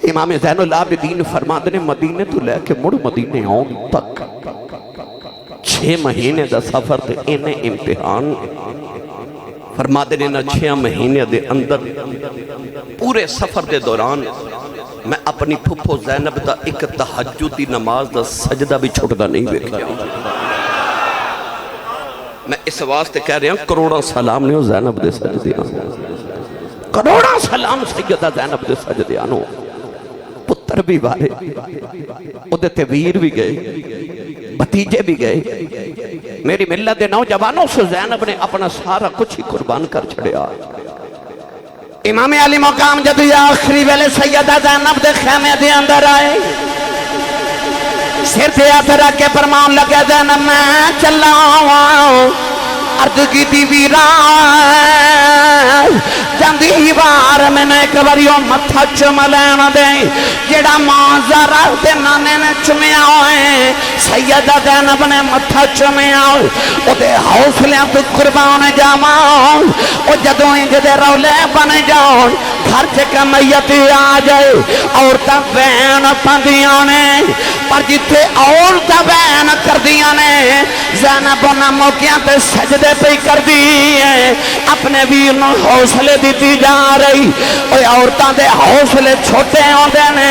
امام زین العابدین فرماد نے مدینے تو لے کے مڑ مدینے آن تک 6 مہینے دا سفر تے انہیں امتحان فرماد نے نا 6 مہینے دے اندر پورے سفر دے دوران میں اپنی پھپھو زینب دا ایک تہجدی نماز دا سجدہ بھی چھوٹا نہیں بیکھیا میں اس واسطے کہہ رہا ہوں کروڑا سلام نے زینب دے سجدیاں کروڑا سلام سیدہ زینب دے سجدیاں پتر بھی بارے ادھے ویر بھی گئے بھتیجے بھی گئے میری ملت دے نوجوانوں سے زینب نے اپنا سارا کچھ ہی قربان کر چھڑیا امام علی مقام جدو یا آخری ویلے سیدہ زینب دے خیمے دے اندر آئے سر تے ہاتھ رکھ کے فرمان لگے زینب میں چلا عرض کی دی ویران جاندی بار میں نے ایک باریوں متھا چملین دے جڑا مانزارہ تے نانے نے چمیا ہوئے سیدہ زینب نے متھا چمیا ہوئے او دے حوصلیاں تو قربان جامان او جدوں انج دے رولے بن جاؤں گھر سے کمیت آ جائے عورتاں بین پندیاں نے پر جتھے عورتاں بین کر دیاں نے زینب نہ موقعیاں تے سجدے پہ کر دیئے اپنے ویر نو حوصلے دیتی جا رہی اوہ عورتاں دے حوصلے چھوٹے ہوندے نے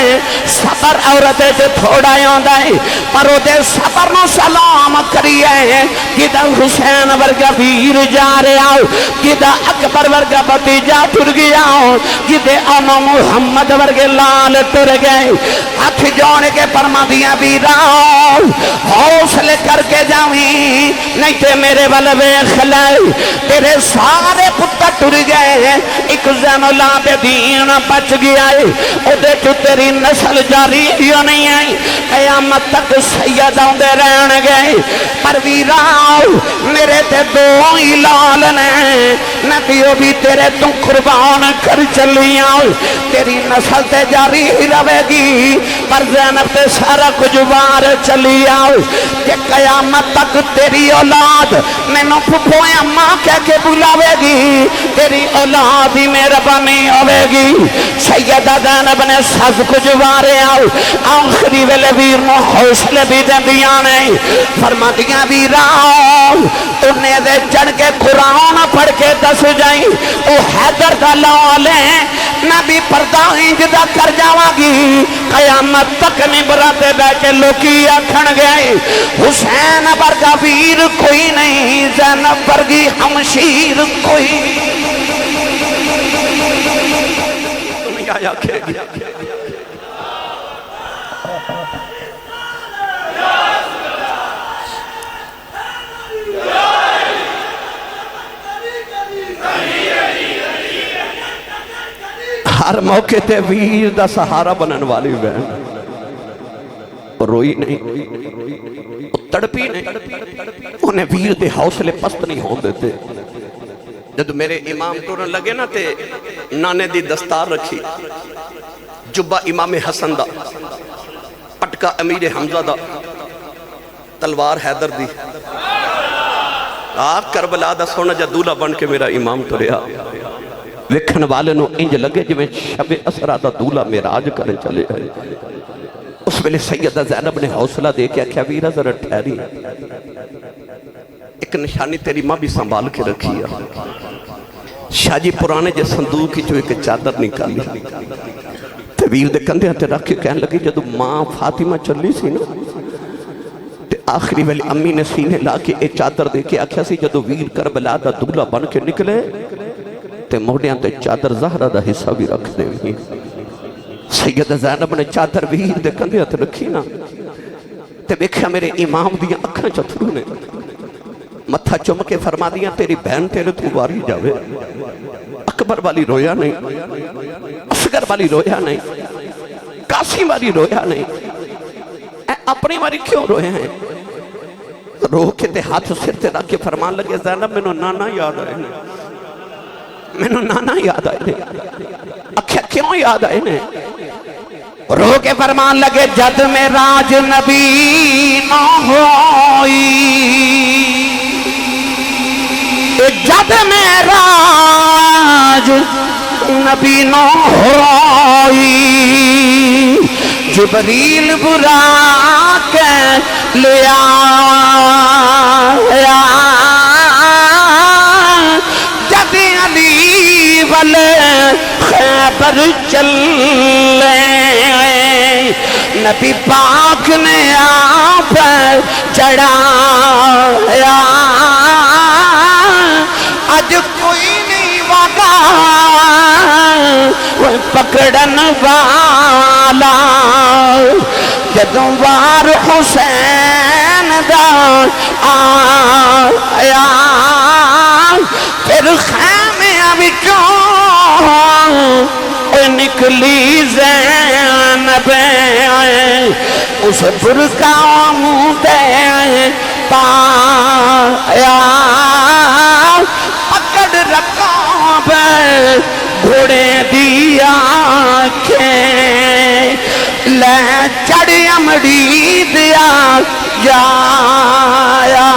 صبر عورتے تے تھوڑا ہوندے پر او دے صبر نو سلام کریے کدھا حسین ورگا ویر جا رہے آؤ کدھا اکبر ورگا بتیجا ٹر گیا کدھے انو محمد ورگے لال ٹر گئے ہاتھ جوڑ کے فرما دیا ویراؤ حوصلے کر کے جاویں نہیں تے میرے والوے خلائی تیرے سارے پتر ٹر گئے ایک زین العابدین بچ گیا ہے او دے جو تیری نسل جاری ہی نہیں آئی قیامت تک سیدوں دے رہن گئے پر ویراؤ میرے تے دو ہی لال نے نبیوں بھی تیرے تم قربان کر چلی آؤ تیری نسل تے جاری ہی رہے گی پر زینب تے سارا کچھ بار چلی آؤ کہ قیامت تک تیری اولاد میں نو پھپھوئے اماں کہہ کے بلاوے گی تیری اولاد ہی میرے بنی ہوئے گی سیدہ زینب نے سز کچھ بارے آؤ آخری ویلے ویر نو حوصلے بھی دیں دیاں نہیں فرما دیاں ویراؤ انہیں دے چڑھ کے قرآن پڑھ کے دس جائیں او حیدر دا لالے میں بھی پردہ انجدہ کر جاواں گی قیامت تک ممبراتے بے کے لوکی آکھن گئے حسین برگا ویر کوئی نہیں زینب برگی ہمشیر کوئی نہیں آیا کہے گی ہر موقع تے ویر دا سہارا بنن والی بہن روئی نہیں تڑپی نہیں انہیں ویر دے حوصلے پست نہیں ہون دیتے جب میرے امام ٹورن لگے نا تے نانے دی دستار رکھی جبہ امام حسن دا پٹکا امیر حمزہ دا تلوار حیدر دی آپ کربلا دا سونا جا دولہ بن کے میرا امام ٹوریا ویکھن والے نو انج لگے جو میں شب اسرہ دا دولہ میراج کریں چلے ہیں اس ویلے سیدہ زینب نے حوصلہ دے کے کیا ویرہ ذرا ٹھہری، ایک نشانی تیری ماں بھی سنبھال کے رکھی ہے۔ شاہ جی پرانے جے صندوق کی جو ایک چادر نکالی تے ویر دے کندھے ہاتھ رکھ کے کہنے لگی جدو ماں فاطمہ چلی سی نا تے آخری ویلے امی نے سینے لا کے ایک چادر دے کے آکھیا سی جدو ویر کربلا دا دولہ بن کے نکلے تے موڑیاں تے چادر زہرہ دا حصہ بھی رکھ دے گی۔ سیدہ زینب نے چادر ویر دے کندھے ہاتھ رکھی نا تے دیکھا میرے امام دیاں اکھاں چتھرو نے متھا چم کے فرما دیا تیری بہن تیرے تو واری جاوے، اکبر والی رویا نہیں، اصغر والی رویا نہیں، قاسم والی رویا نہیں، اے اپنی والی کیوں روئے ہیں؟ رو کے تے ہاتھ سر تے رکھ کے فرمان لگے زینب میں نو نانا یاد آئے نے، میں نو نانا یاد آئے نے، اکھیا کیوں یاد آئے نے؟ رو کے فرمان لگے جد میں راج نبی نہ ہوئی، جد میں راج نبی نہ ہوئی، جبریل برا کے لیا جد علی والے خیبر چلے، نبی پاک نے آپ چڑھایا، آج کوئی نہیں واقع وہ پکڑن والا، جدوں وار حسین دا آیا، پھر خیمے وچوں نکلی زینب، اس برقع منہ تے پایا، پکڑ رکاب گھوڑے دی آنکھیں، لے چڑھ امڑی دیا جایا۔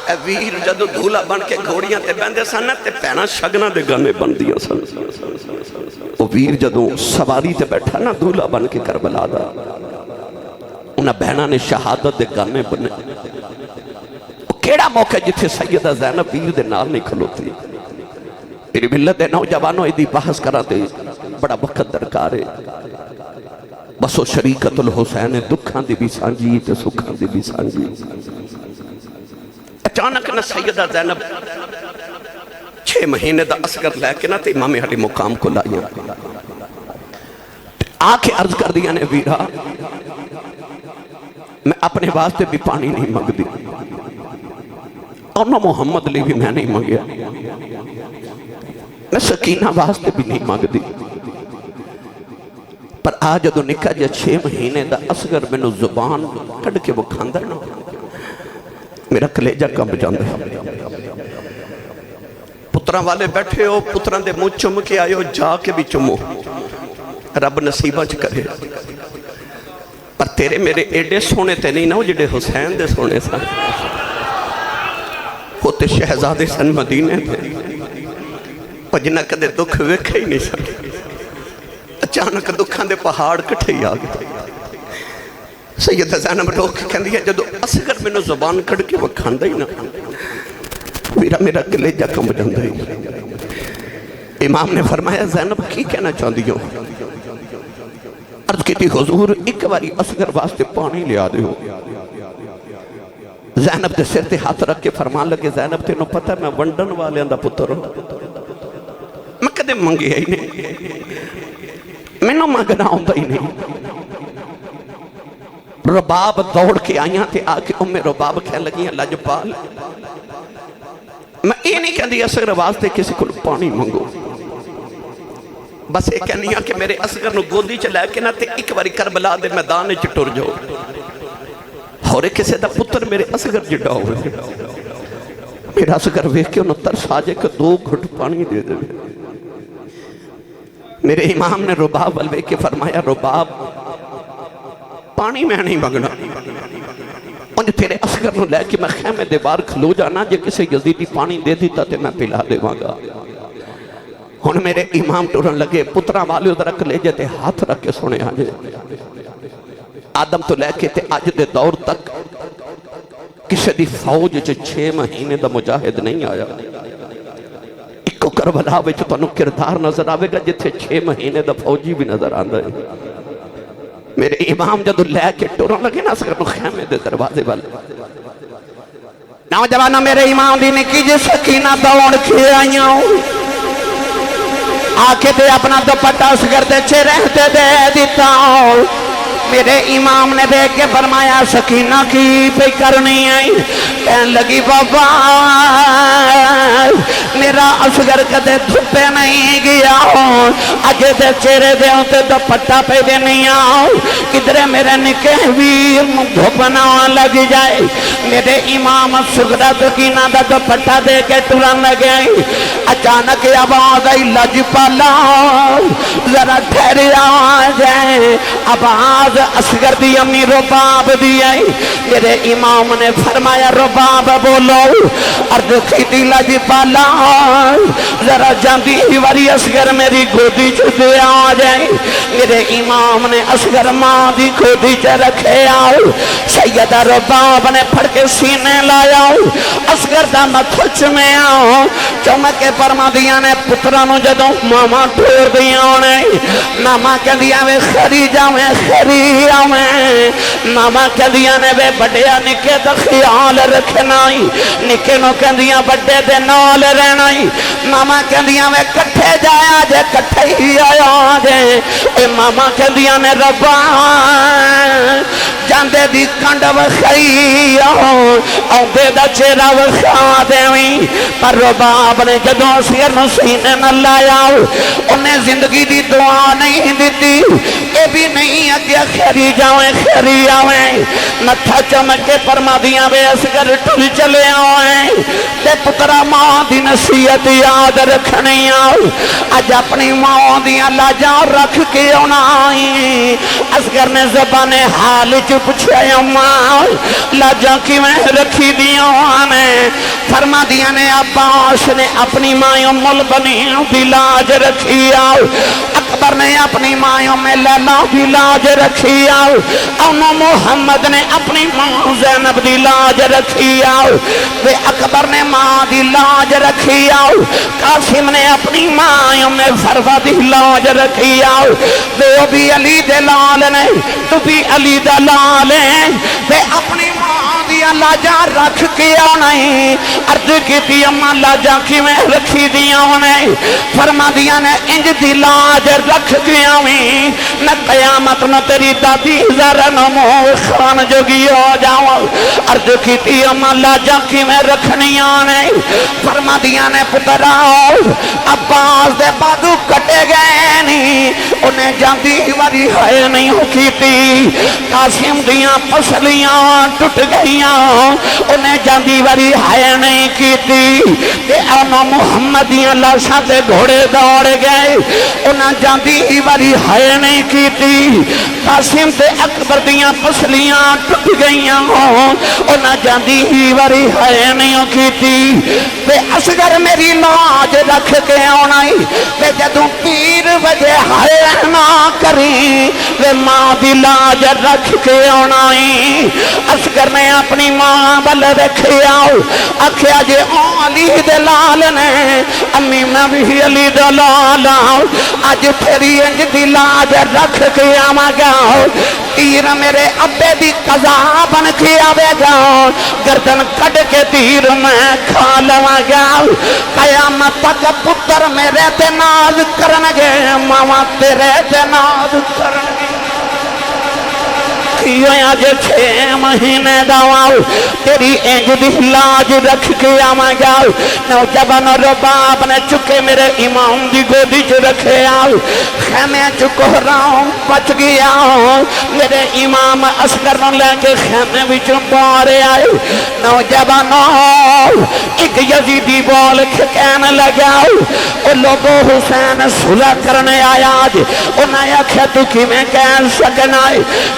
اے ویر جدو دھولا بن کے گھوڑیاں تے بندے سن تے پینا شگنا دے گانے بن دیا سن۔ وہ ویر جدو سواری تے بیٹھا نا دھولا بن کے کربلا دا، انہاں بہنہ نے شہادت دے گانے بنے۔ کیڑا موقع جتھے سیدہ زینب ویر دے نال نہیں کھلوتی؟ میری ملت دے نوجوانوں ایدی بحث کرا تے بڑا وقت درکار ہے۔ بس وہ شریکت الحسین دکھاں دی بھی سانجی تے سکھاں دی بھی سانجی۔ اچانک نہ سیدہ زینب 6 مہینے دا اصغر لے کے نہ تے امام علی مقام کو لائیں، آکے عرض کر دیا نے ویرا میں اپنے واسطے بھی پانی نہیں مانگ دی اور نہ محمد لی بھی میں نہیں مانگیا، میں سکینہ واسطے بھی نہیں مانگ دی، پر آج جدو نکا جا 6 مہینے دا اصغر میں نو زبان کڑ کے وہ کھاندر نا میرا کلیجہ کم جاندے۔ پتران والے بیٹھے ہو، پتران دے منہ چم کے آئے ہو، جا کے بھی چمو، رب نصیبہ چ کرے، پر تیرے میرے ایڈے سونے تے نہیں نہ ہو جڑے حسین دے سونے سن، ہوتے شہزادے سن مدینے تھے، اور جنہ کدے دکھ ویکھے ہی نہیں سن، اچانک دکھاں دے پہاڑ کٹھے ہی آگئے۔ سیدہ زینب روک کہندی ہے جدو اصغر میں نو زبان کڑ کے وہ کھاندہ ہی نہ میرا کلیجہ کم جاندہ ہی۔ امام نے فرمایا زینب کی کہنا چاہندی ہو؟ عرض کی تھی حضور ایک باری اصغر واسطے پانی لیا دے ہو۔ زینب دے سر تے ہاتھ رکھ کے فرمان لگے زینب تینوں پتہ میں ونڈن والے اندہ پتر ہوں، میں کدے منگی ہے ہی نہیں، میں نو مانگنا ہوندہ ہی نہیں۔ رباب دوڑ کے آئیاں تھے آکے رباب کہہ لگی ہیں لجپال میں یہ نہیں کہندی اصغر واسطے کسی کو پانی منگو، بس یہ کہنی ہے کہ میرے اصغر نو گودی چلائے کہ نہ تے ایک باری کربلا دے میدان چٹور جو اور ایک کسی دا پتر میرے اصغر جڑا ہوئے، میرا اصغر ویکھ کے انہوں ترس آجے کہ 2 گھٹ پانی دے دے۔ میرے امام نے رباب والوے کے فرمایا رباب پانی میں نہیں مانگنا، انہیں تیرے اصغر نو لے کے میں خیمے دے بار کھلو جانا جے کسی یزیدی پانی دے دیتا تے میں پلا دے مانگا۔ ہن میرے امام ٹرن لگے پترا والے ادھر کلیجے تے ہاتھ رکھ کے سنے آجے آدم تو لے کے تے آج دے دور تک کسی دی فوج 6 مہینے دا مجاہد نہیں آیا ایک کربلا وچ تانوں کردار نظر آوے گا جتھے 6 مہینے دا فوجی بھی نظر آندا ہے میرے امام جدو لے کے ٹرن لگے نا سکر خیمے دے دروازے والے نوجوانہ میرے امام دی نکی جی سکینہ دوڑ کے آئیاں آکے تے اپنا دوپٹا سکر دے چہرے دے دیتا میرے امام نے دیکھ کے فرمایا سکینہ کی پہ کرنی آئی کہنے لگی بابا میرا اصغر کدے دھپے نہیں گیا اگے دے چہرے دے ہوتے دوپٹا پہ دے نہیں آؤ کدھرے میرے نکے ویر دھپنا لگ جائے میرے امام اصغر سکینہ دا دوپٹا دے کے ٹرن لگے اچانک آواز آئی لج پالا ذرا ٹھہرے آ جائے آواز اصغر دی امی رباب دی آئی میرے امام نے فرمایا رباب بولو عرض کیتی لج پالا ذرا جاندی ہی واری اصغر میری گودی چھتے آ جائے میرے امام نے اصغر ماں دی گودی چھ رکھے آؤ سیدہ رباب نے پھڑ کے سینے لایا اصغر دا مکھچ میں آؤ چمکے پرما دیا نے پترانو جدوں ماما ٹھور دیا نے ماما کہہ دیا وے خری جاویں خری آویں ماما کہہ دیا نے وے بڑیا نکے دا خیال رکھنائی نکے نو کہہ دیا بڑے دے نال رہنائی ماما کہہ دیا وے کٹھے جایا جے کٹھے ہی آیا جے اے ماما کہہ دیا نے ربا جاندے دی کنڈ وخائی آؤ دے دا چیرہ وخا دیویں پر رباب نے جدوں اصغر نو سینے نہ لایا انہیں زندگی دی دعا نہیں دیتی اے بھی نہیں اگیا خیری جاویں خیری آویں نتھا چمکے پرما دیاں بے اصغر ٹھل چلے آویں تے پترا ماں دی نصیحت یاد رکھنی آؤ آج اپنی ماں دیاں لاجاں رکھ کے آنائی اصغر نے زبان حال پوچھا ماں لاجاں کی میں رکھی دیاں آنے فرما دیاں نے عباس نے اپنی مائیوں مل بنی دی لاج رکھی آؤ اکبر نے اپنی مائیوں میں لیلا دی لاج رکھی آؤ انو محمد نے اپنی ماں زینب دی لاج رکھی آؤ وے اکبر نے ماں دی لاج رکھی آؤ قاسم نے اپنی مائیوں میں فروا دی لاج رکھی آؤ وے وہ بھی علی دے لال نے تو بھی علی دے لال ہیں وے اپنی ماں دیا لاجاں رکھ کے آنائی عرض کی تھی اماں لاجاں کی میں رکھی دیا آنائی فرما دیا نے انج دی لاج رکھ کے آویں نہ قیامت نہ تیری دادی زرن موہ خان جوگی ہو جاؤں عرض کی تھی اماں لاجاں کی میں رکھنی آنائی فرما دیا نے پتراؤ عباس دے بادو کٹے گئے نہیں انہیں جاندی واری ہے نہیں ہو کی تھی قاسم دیاں پسلیاں ٹوٹ گئیاں انہیں جاندی واری ہے نہیں کی تھی کہ انا محمدیاں لاشاں تے گھوڑے دوڑ گئے انہیں جاندی واری ہے نہیں کی تھی قاسم تے اکبر دیاں پسلیاں ٹوٹ گئیاں انہیں جاندی واری ہے نہیں کی تھی کہ اصغر میری لاج رکھ کے آنائی کہ جدوں پیر وجہ ہے نہ کری وہ ماں دی لاج رکھ کے آنائی اصغر نے اپنی ماں بل رکھے آؤ اکھیا جے علی دے لال نے امی میں بھی علی دے لال آؤ آج پھری انج دی لاج رکھ کے آما گاؤ تیر میرے ابے دی قضا بن کے آوے گاؤ گردن کٹ کے تیر میں کھا لوا گاؤ قیامت تک پتر میرے تے ناز کرنگے ماما تیرے تے ناز کرنگے کیوں آج 6 مہینے دعواؤ تیری انج دی لاج رکھ کے آما گاؤ نوجوان رباب نے چکے میرے امام دی گودی چ رکھے آؤ خیمے چکو راؤں بچ گیا میرے امام اصغر نو لے کے خیمے وچ پارے آئے نوجوانوں ایک یزیدی بول کہنے لگاؤ او لوگو حسین صلح کرنے آیا آج انہیں آکھیا تو کی میں کہہ سکنا ہے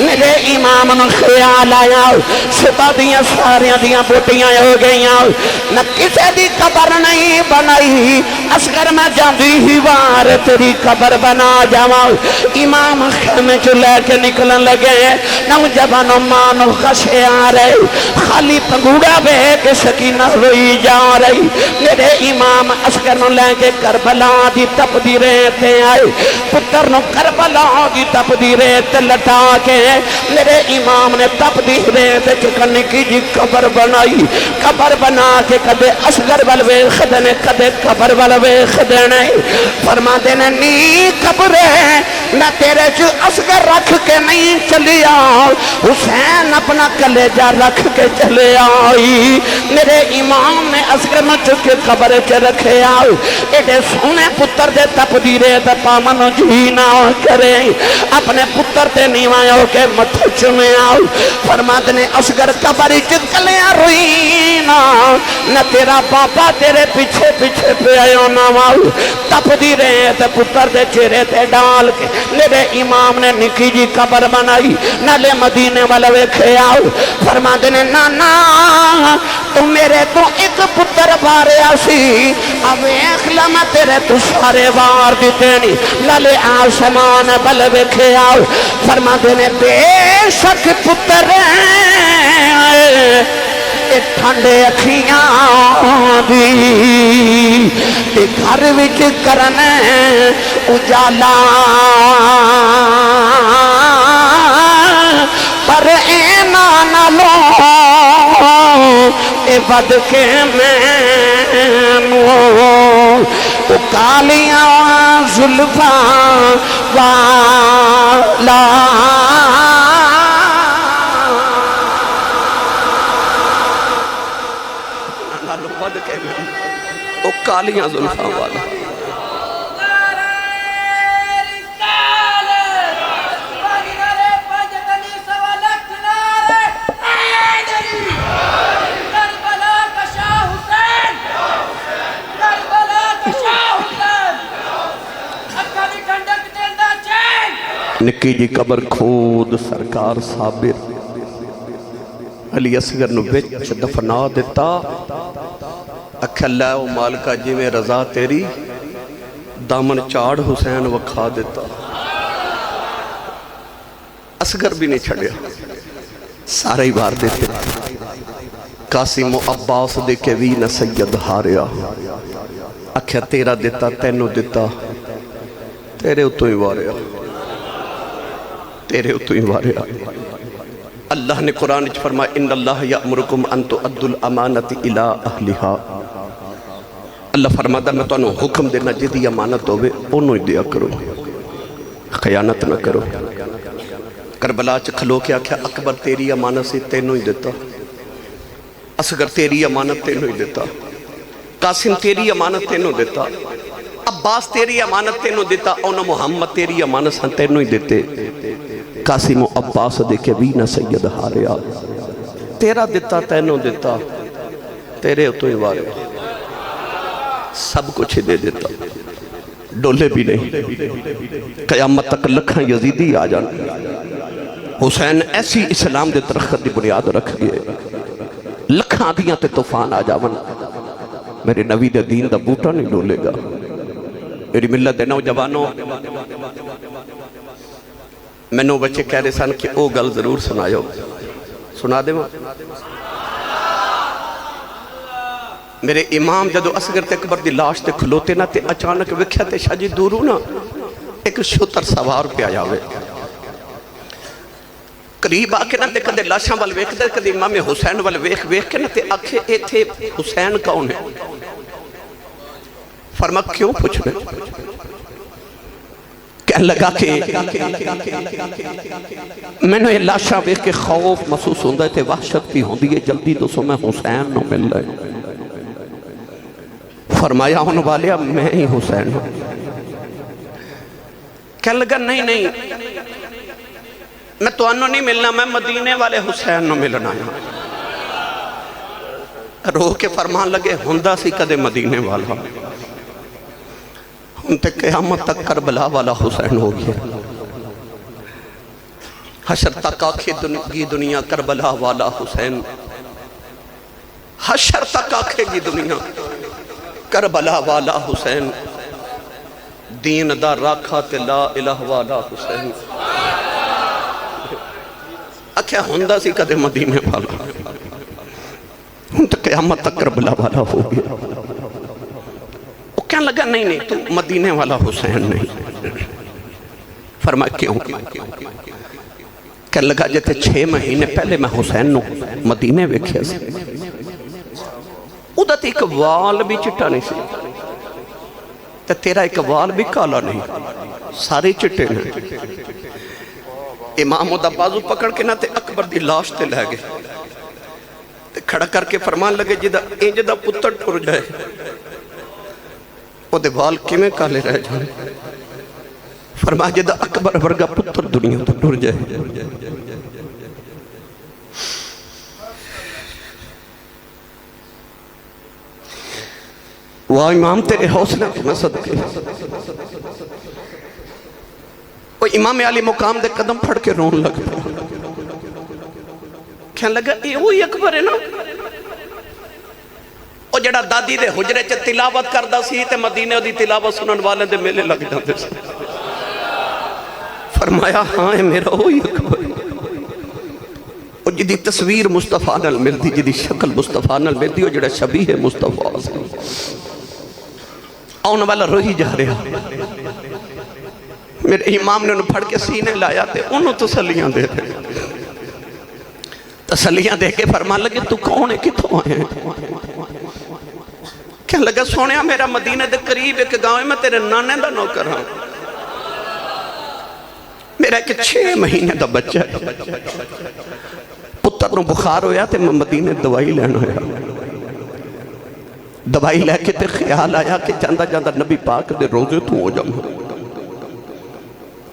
میرے امام نو خیال آیا صبح دیاں ساریاں دیاں بوٹیاں ہو گئیاں نہ کسے دی قبر نہیں بنائی اصغر میں جاندی ہی وار تیری قبر بنا جاواں امام خیمے چ لے کے نکلن لگے نوجوان مانو خشے آ رہے خالی پنگوڑا بے کے سکینہ روئی جا رہی میرے امام اصغر نو لے کے کربلا دی تپ دی ریتے آئے پتر نو کربلا دی تپ دی ریت لٹا کے میرے امام نے تپ دی ریت چکنی کی جی قبر بنائی قبر بنا کے کدے اصغر والوے خدنے کدے قبر والوے خدنے فرما دینے نی قبر ہے میں تیرے جو اصغر رکھ کے نہیں چلی آؤ حسین اپنا کلیجہ رکھ کے چلے آئی میرے امام نے اصغر میں چکے قبر کے رکھے آؤ ایڈے سونے پتر دے تپ دیرے دے پامن جینا کرے اپنے پتر تے نیوائے ہو کے متھو چنے آؤ فرماد نے اصغر قبری چکلیاں روئینا نہ تیرا پاپا تیرے پیچھے پیچھے پہ آئے نواؤ تپ دیرے دے پتر دے چہرے تے ڈال کے میرے امام نے نکی جی قبر بنائی نالے مدینے والے ویکھے آؤ فرماد نے نانا تو میرے تو ایک پتر بارے آسی اب ایک لمحہ تیرے تو سارے وار دیتے نہیں لالے آسمان بل ویکھے آؤ فرماد نے بے شک پتر اے ٹھنڈے اکھیاں دی تے گھر وچ کرنے اجالا پر اے نہ لو اے بد کے مینوں او کالیاں زلفاں والا او کالیاں زلفاں والا نکی جی قبر کھود سرکار صابر علی اصغر نو بچ دفنا دیتا اکھ اللہ و مالکہ جی میں رضا تیری دامن چاڑ حسین وکھا دیتا اصغر بھی نہیں چھڑیا سارے ہی بار دیتے قاسم و عباس دے کے وی نہ سید ہاریا اکھ تیرا دیتا تینو دیتا تیرے اتو ہی واریا تیرے اتو ہی واریا اللہ نے قرآن اچھ فرمایا ان اللہ یأمرکم ان تؤدوا الامانت الى اہلها اللہ فرماتا میں تو انہوں حکم دینا جدی امانت ہوئے انہوں ہی دیا کرو خیانت نہ کرو کربلا چ کھلو کے آکھیا اکبر تیری امانت سے تینوں ہی دیتا اصغر تیری امانت تینوں ہی دیتا قاسم تیری امانت تینوں دیتا عباس تیری امانت تینوں دیتا اونا محمد تیری امانت سن تینوں ہی دیتے قاسم و عباس دے کے بھی نہ سید ہاریا تیرا دیتا تینوں دیتا تیرے اتو ہی وارے سب کچھ ہی دے دیتا ڈولے بھی نہیں قیامت تک لکھاں یزیدی آ جان حسین ایسی اسلام دے درخت دی بنیاد رکھ گئے لکھاں دیاں تے طوفان آ جاون میرے نبی دے دین دا بوٹا نہیں ڈولے گا میری ملت دے نوجوانوں میں نو بچے کہہ رہے سن کہ او گل ضرور سنایو سنا دے ماں میرے امام جدو اصغر تے اکبر دی لاش تے کھلوتے نا تے اچانک وکھیا تے شاہ جی دورو نا ایک شتر سوار پہ آیا ہوئے قریب آکے نا تے کدے لاشاں وال ویکھ دے کدے امام حسین وال ویکھ کے نا تے آکھے اے تھے حسین کون ہے فرما کیوں پوچھ رہے کہنے لگا کہ میں نے یہ لاشاں ویکھ کے خوف محسوس ہوندہ تے وحشت بھی ہوندی ہے جلدی تو سو میں حسین نو مل رہے فرمایا ہونے والے اب میں ہی حسین ہوں کہنے لگا نہیں میں تو انہوں نہیں ملنا میں مدینے والے حسین نو ملنا ہے رو کے فرمان لگے ہندہ سی کدے مدینے والا ہم تے قیامت تک کربلا والا حسین ہو گیا حشر تک آکھے گی دنیا کربلا والا حسین، حشر تک آکھے گی دنیا کربلا والا حسین، دین دا راکھا تے لا الہ والا حسین۔ آکھیا ہوندہ سی کدے مدینے والا، ہن تو قیامت تک کربلا والا ہو گیا۔ وہ کہنے لگا نہیں تو مدینے والا حسین نہیں۔ فرمایا کیوں؟ کہنے لگا جتے 6 مہینے پہلے میں حسین نو مدینے ویکھیا سی، اُدھا تے ایک وال بھی چٹا نہیں سی تے تیرا ایک وال بھی کالا نہیں، سارے چٹے نہیں۔ امام دا بازو پکڑ کے نہ تے اکبر دی لاش تے لے گئے تے کھڑا کر کے فرمان لگے جدہ انج دا پتر ٹر جائے وہ دے وال کیویں کالے رہ جائے۔ فرمایا جدہ اکبر ورگا پتر دنیا تو ٹر جائے۔ واہ امام تیرے حوصلے تمہیں صدقے، وہ امام علی مقام دے قدم پھڑ کے رون لگ پڑا۔ کہنے لگا اے وہی اکبر ہے نا وہ جڑا دادی دے حجرے چ تلاوت کردہ سی تے مدینے دی تلاوت سنن والے دے میلے لگ جاندے سی۔ فرمایا ہاں اے میرا وہی اکبر ہے، وہ جدی تصویر مصطفیٰ نال ملدی، جدی شکل مصطفیٰ نال ملدی، وہ جڑا شبیہ مصطفیٰ سی۔ آن والا روہی جا رہا، میرے امام نے انہوں پھڑ کے سینے لایا تے انہوں تسلیاں دے رہے، تسلیاں دے کے فرمان لگے تو کون ہے کتوں آئے ہیں؟ کہنے لگا سونیا میرا مدینہ دے قریب ایک گاؤں ہے، میں تیرے نانے دا نوکر ہوں، میرا ایک 6 مہینے دا بچہ ہے، پتر نو بخار ہویا تے میں مدینہ دوائی لینا ہویا، دوائی لے کے تے خیال آیا کہ جاندہ جاندہ نبی پاک دے روزے تو ہو جاؤں۔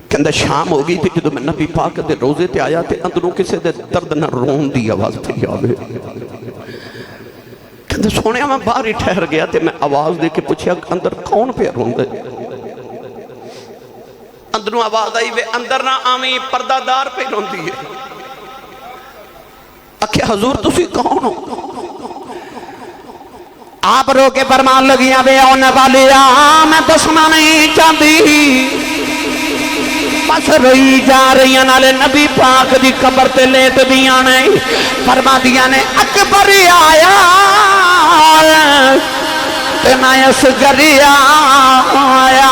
کہندہ شام ہو گئی تھی جدو میں نبی پاک دے روزے تے آیا تے اندروں کسے دے درد نہ رون دی آواز تھی آوے۔ کہندہ سونے میں باہر ہی ٹھہر گیا تے میں آواز دے کے پوچھیا اندر کون پہ رون دے؟ اندروں آواز آئی وے اندر نہ آمیں پردہ دار پہ رون دی ہے۔ اکھے حضور تسی کون ہو؟ آپ رو کے فرمان لگیاں بے آنے والی میں دشمن نہیں چاہتی، بس رہی جا رہی نالے نبی پاک دی قبر تے لیٹ دیاں نہیں۔ فرما دیا نے اکبر آیا تے نہ اصغر آیا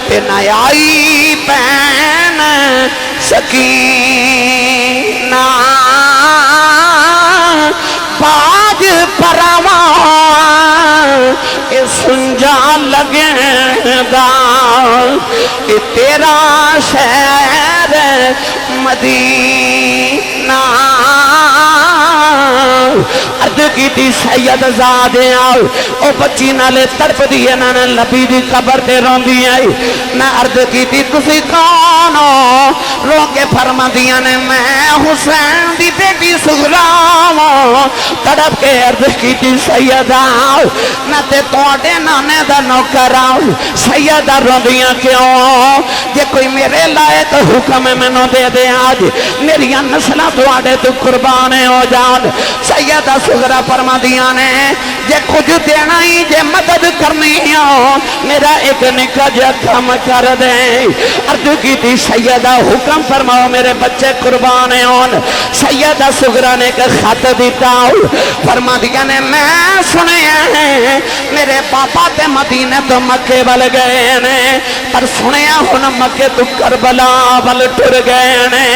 تے نہ آئی بین سکینہ باج پراوان اے سنجا لگیں گا اے تیرا شہر مدینہ۔ عرض کی تھی سید زادے آؤ او بچی نالے تڑپ دیئے نانا لبی دی قبر تے رون دی آئی۔ میں عرض کی تھی تسی کون ہو؟ رو کے فرما دیا نے میں حسین دی بیٹی سغراؤں۔ تڑپ کے عرض کی تھی سید آؤ میں تے توڑے نانے دا نوکر آؤں۔ سید رو دیا کیوں؟ جے کوئی میرے لائے تو حکم میں نو دے دے آج میری نسلہ توڑے تو قربانے ہو جان۔ سیدہ سغرا فرما دیا نے جے کچھ دینا ہی جے مدد کرنی ہو میرا ایک نکا جے کم کر دیں۔ عرض کی تھی سیدہ حکم فرماؤ میرے بچے قربانے ہون۔ سیدہ سغرا نے ایک خط دیتا فرما دیا نے میں سنے ہیں میرے پاپا تے مدینے تو مکے بل گئے نے پر سنے ہن مکے تو کربلا بل ٹر گئے نے۔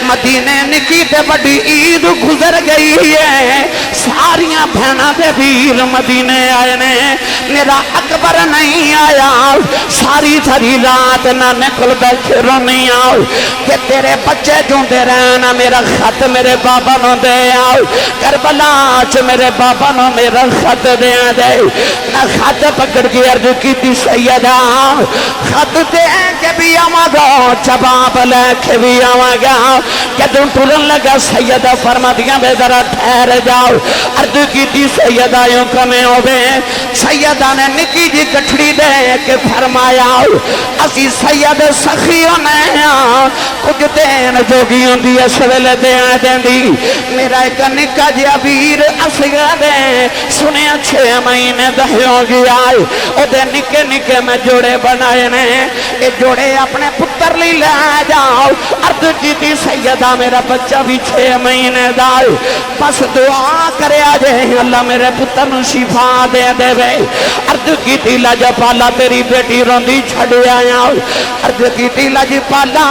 مدینے نکی تے بڑی عید گزر گئی ہے ساریاں بہنہ دے ویر مدینے آئے نے میرا اکبر نہیں آیا ساری ساری رات نہ نکل بیٹھے رونی آؤ کہ تیرے بچے جوندے رہنا میرا خط میرے بابا نو دے آؤ کربلا چ میرے بابا نو میرا خط دے دے۔ نہ خط پکڑ کے عرض کی تھی سیدہ خط دے کے بھی آواں گا جواب لے کے بھی آواں گا۔ جدوں ٹرن لگا سیدہ فرما دیا بے ذرا ٹھہر جاؤ عرض کی تھی سیدہ یوں کمیں ہوئے سیدہ نے نکی جی کٹھڑی دے کے فرمایا اسی سید سخیوں نے کچھ دین جوگیوں دی اسویل دے دیں دی میرا ایک نکا جی ابیر اصغر دے سنے 6 مہینے دہیوں گیا او دے نکے نکے میں جوڑے بنائے نے اے جوڑے اپنے پتر لی لے جاؤ عرض کی تھی سیدہ میرا بچہ بھی 6 مہینے دائے بس دعا کرے آجے اللہ میرے پتر نو شفا دے دے بے عرض کی تھی لجا پالا تیری بیٹی روندی چھڑے آیا عرض کی تھی لجا پالا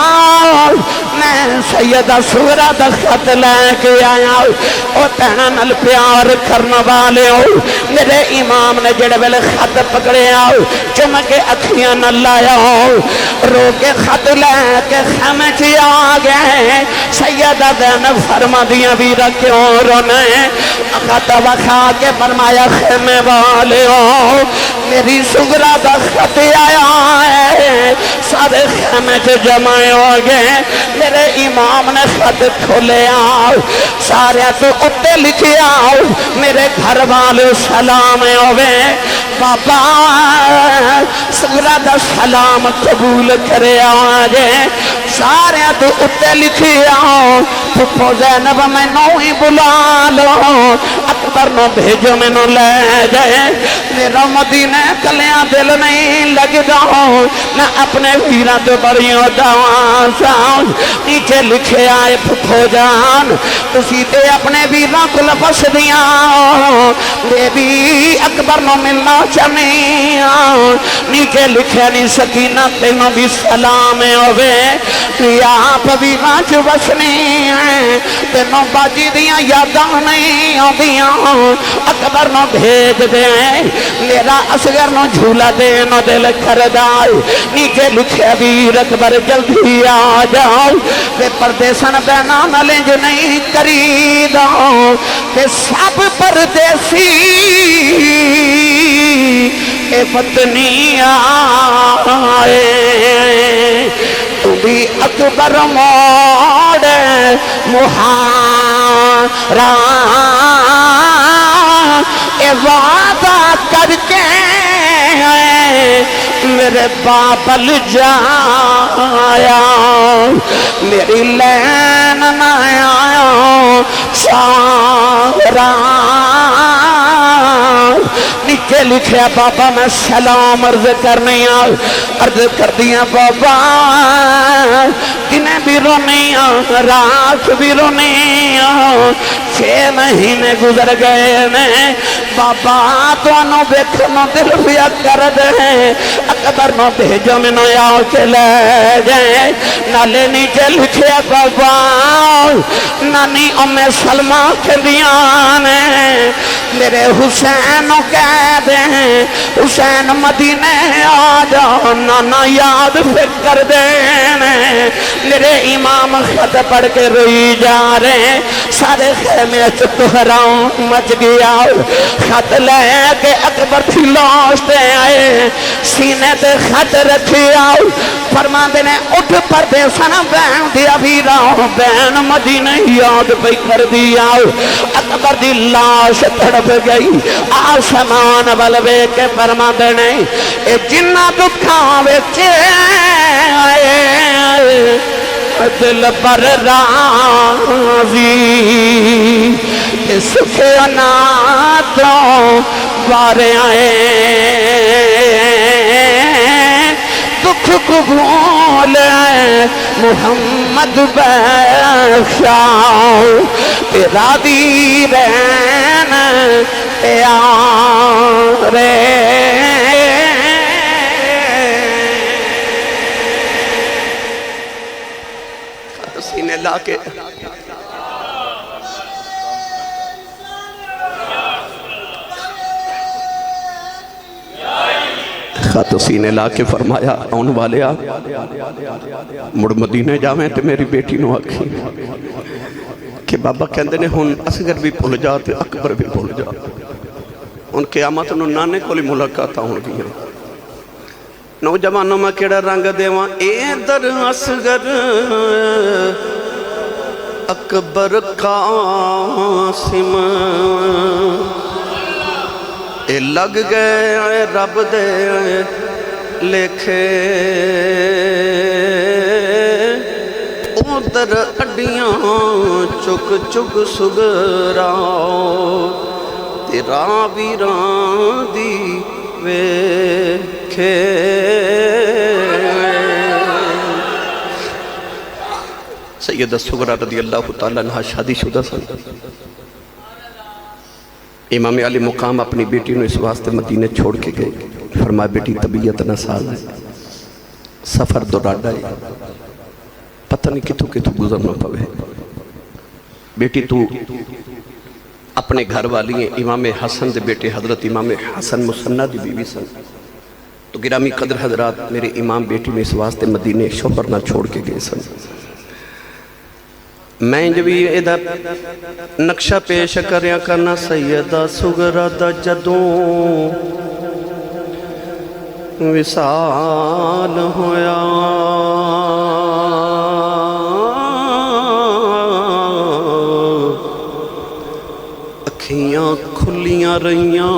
میں سیدہ سورہ دا خط لے کے آیا او تینا نل پیار کرنا والے ہو میرے امام نے جڑے ویلے خط پکڑے آؤ چمکے اکھیاں نہ لایا ہو رو کے خط لے کے خیمے چی آگئے سیدہ زینب فرما دیا بھی رکھوں رونے خط وکھا کے فرمایا خیمے والے ہو میری سغرا دا خط آیا ہے سارے خیمے چ جمعے ہو گئے میرے امام نے خط کھولے آؤ سارے تو اتے لکھے آؤ میرے گھر والے سلام ہوئے بابا سغرا دا سلام قبول کرے آجے سارے تو اتے لکھے آؤ پھپو زینب میں نوہی بلا لو اکبر نو بھیجو میں نو لے جائے میرا مدینہ کلیاں دل نہیں لگ جاؤ نہ اپنے ویرہ تو بڑیوں جاؤں ساؤں نیچے لکھے آئے پھپو جان تسی تے اپنے ویرہ کو لپس دیا بے بھی اکبر نو ملنا چاہنی نیچے لکھے نہیں سکینہ تینوں بھی سلام ہوئے یا پویرہ چو بسنی تینوں باجی دیا یاداں نہیں ہو دیا اکبر نو بھیج دیں میرا اصغر نو جھولا دینو دل کر دائے نیچے لکھے ویر اکبر جلدی آ جاؤ کہ پردیسن بہنا نلنج نہیں کری داؤ کہ سب پردیسی اے فتنی آئے تو بھی اکبر موڑ مہارا اے وعدہ کر کے میرے بابل جایا میری لین نہ آیا سارا نیچے لکھیا بابا میں سلام عرض کرنی عرض کر دیا بابا دنیں بھی رونی رات بھی رونی 6 مہینے گزر گئے نے بابا تو انو بیکھنو دل بیا کر دے اکبر نو بھیجو میں نو یا کے لے جائے نالے نیچے لکھیا بابا نانی ام سلمہ کے دیانے میرے حسین کہہ دیں حسین مدینے آ جاؤ نانا یاد فکر دینے میرے امام خط پڑھ کے روئی جا رہے سارے خیمے چتہراؤں مچ گیا خط لے کے اکبر تھی لاشتے آئے سینے تے خط رکھی آؤ فرما دینے اٹھ پردے سنا بین دیا بھی راؤں بین مدینہ یاد پہ کر دیا اکبر دی لاش تڑپ گئی آسمان بلوے کے فرما دینے اے جنہ دکھاوے چے آئے دل پر راضی سکھے ناتوں بارے آئے دکھ کو بھولے محمد بخشاؤ تیرا دی رہن پیارے سینے لا کے خط سینے لا کے فرمایا آن والے آ مڑ مدینے جاویں تے میری بیٹی نو آکھی کہ بابا کہندے نے ہن اصغر بھی بھول جا تے اکبر بھی بھول جا ان قیامت نو نانے کولی ملاقات ہون گیا نوجوانوں میں کیڑا رنگ دیواں اے در اصغر اکبر قاسم اے لگ گئے رب دے لکھے ادھر اڈیاں چک چک سگراؤ تیرا ویران دی ویکھے سیدہ سغرا رضی اللہ تعالیٰ عنہ شادی شدہ سن امام علی مقام اپنی بیٹی نے اس واسطے مدینے چھوڑ کے گئے فرمایا بیٹی طبیعت نہ ساز ہے سفر دوراڈا ہے پتہ نہیں کتوں کتوں گزرنا پوے بیٹی تو اپنے گھر والی ہیں امام حسن دے بیٹے حضرت امام حسن مسنہ دی بیوی سن تو گرامی قدر حضرات میرے امام بیٹی میں اس واسطے مدینے شوہر نہ چھوڑ کے گئے سن میں جب یہ نقشہ پیش کریا کرنا سیدہ سغرا دا جدوں وصال ہویا اکھیاں کھلیاں رہیاں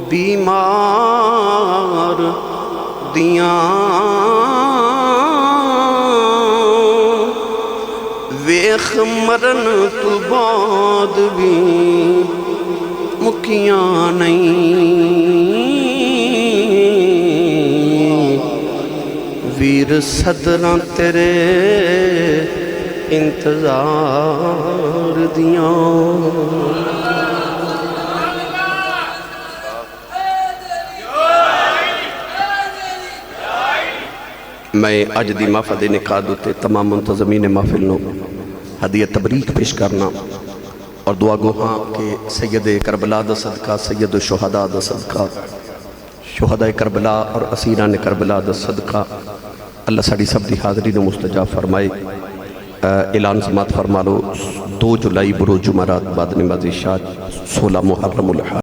بیمار دیاں ویخ مرن تو بعد بھی مکیاں نہیں ویر صدران تیرے انتظار دیاں میں اج دی محفل نکاح دوتے تمام منتظمین محفل نو ہدیہ تبریک پیش کرنا اور دعا گو ہاں کہ سید کربلا دا صدقہ سید شہداء دا صدقہ شہداء کربلا اور اسیران کربلا دا صدقہ اللہ ساڑی سب دی حاضری نے مستجاب فرمائے اعلان سماعت فرما لو 2 جولائی بروز جمعرات بعد نماز عشاء 16 محرم الحال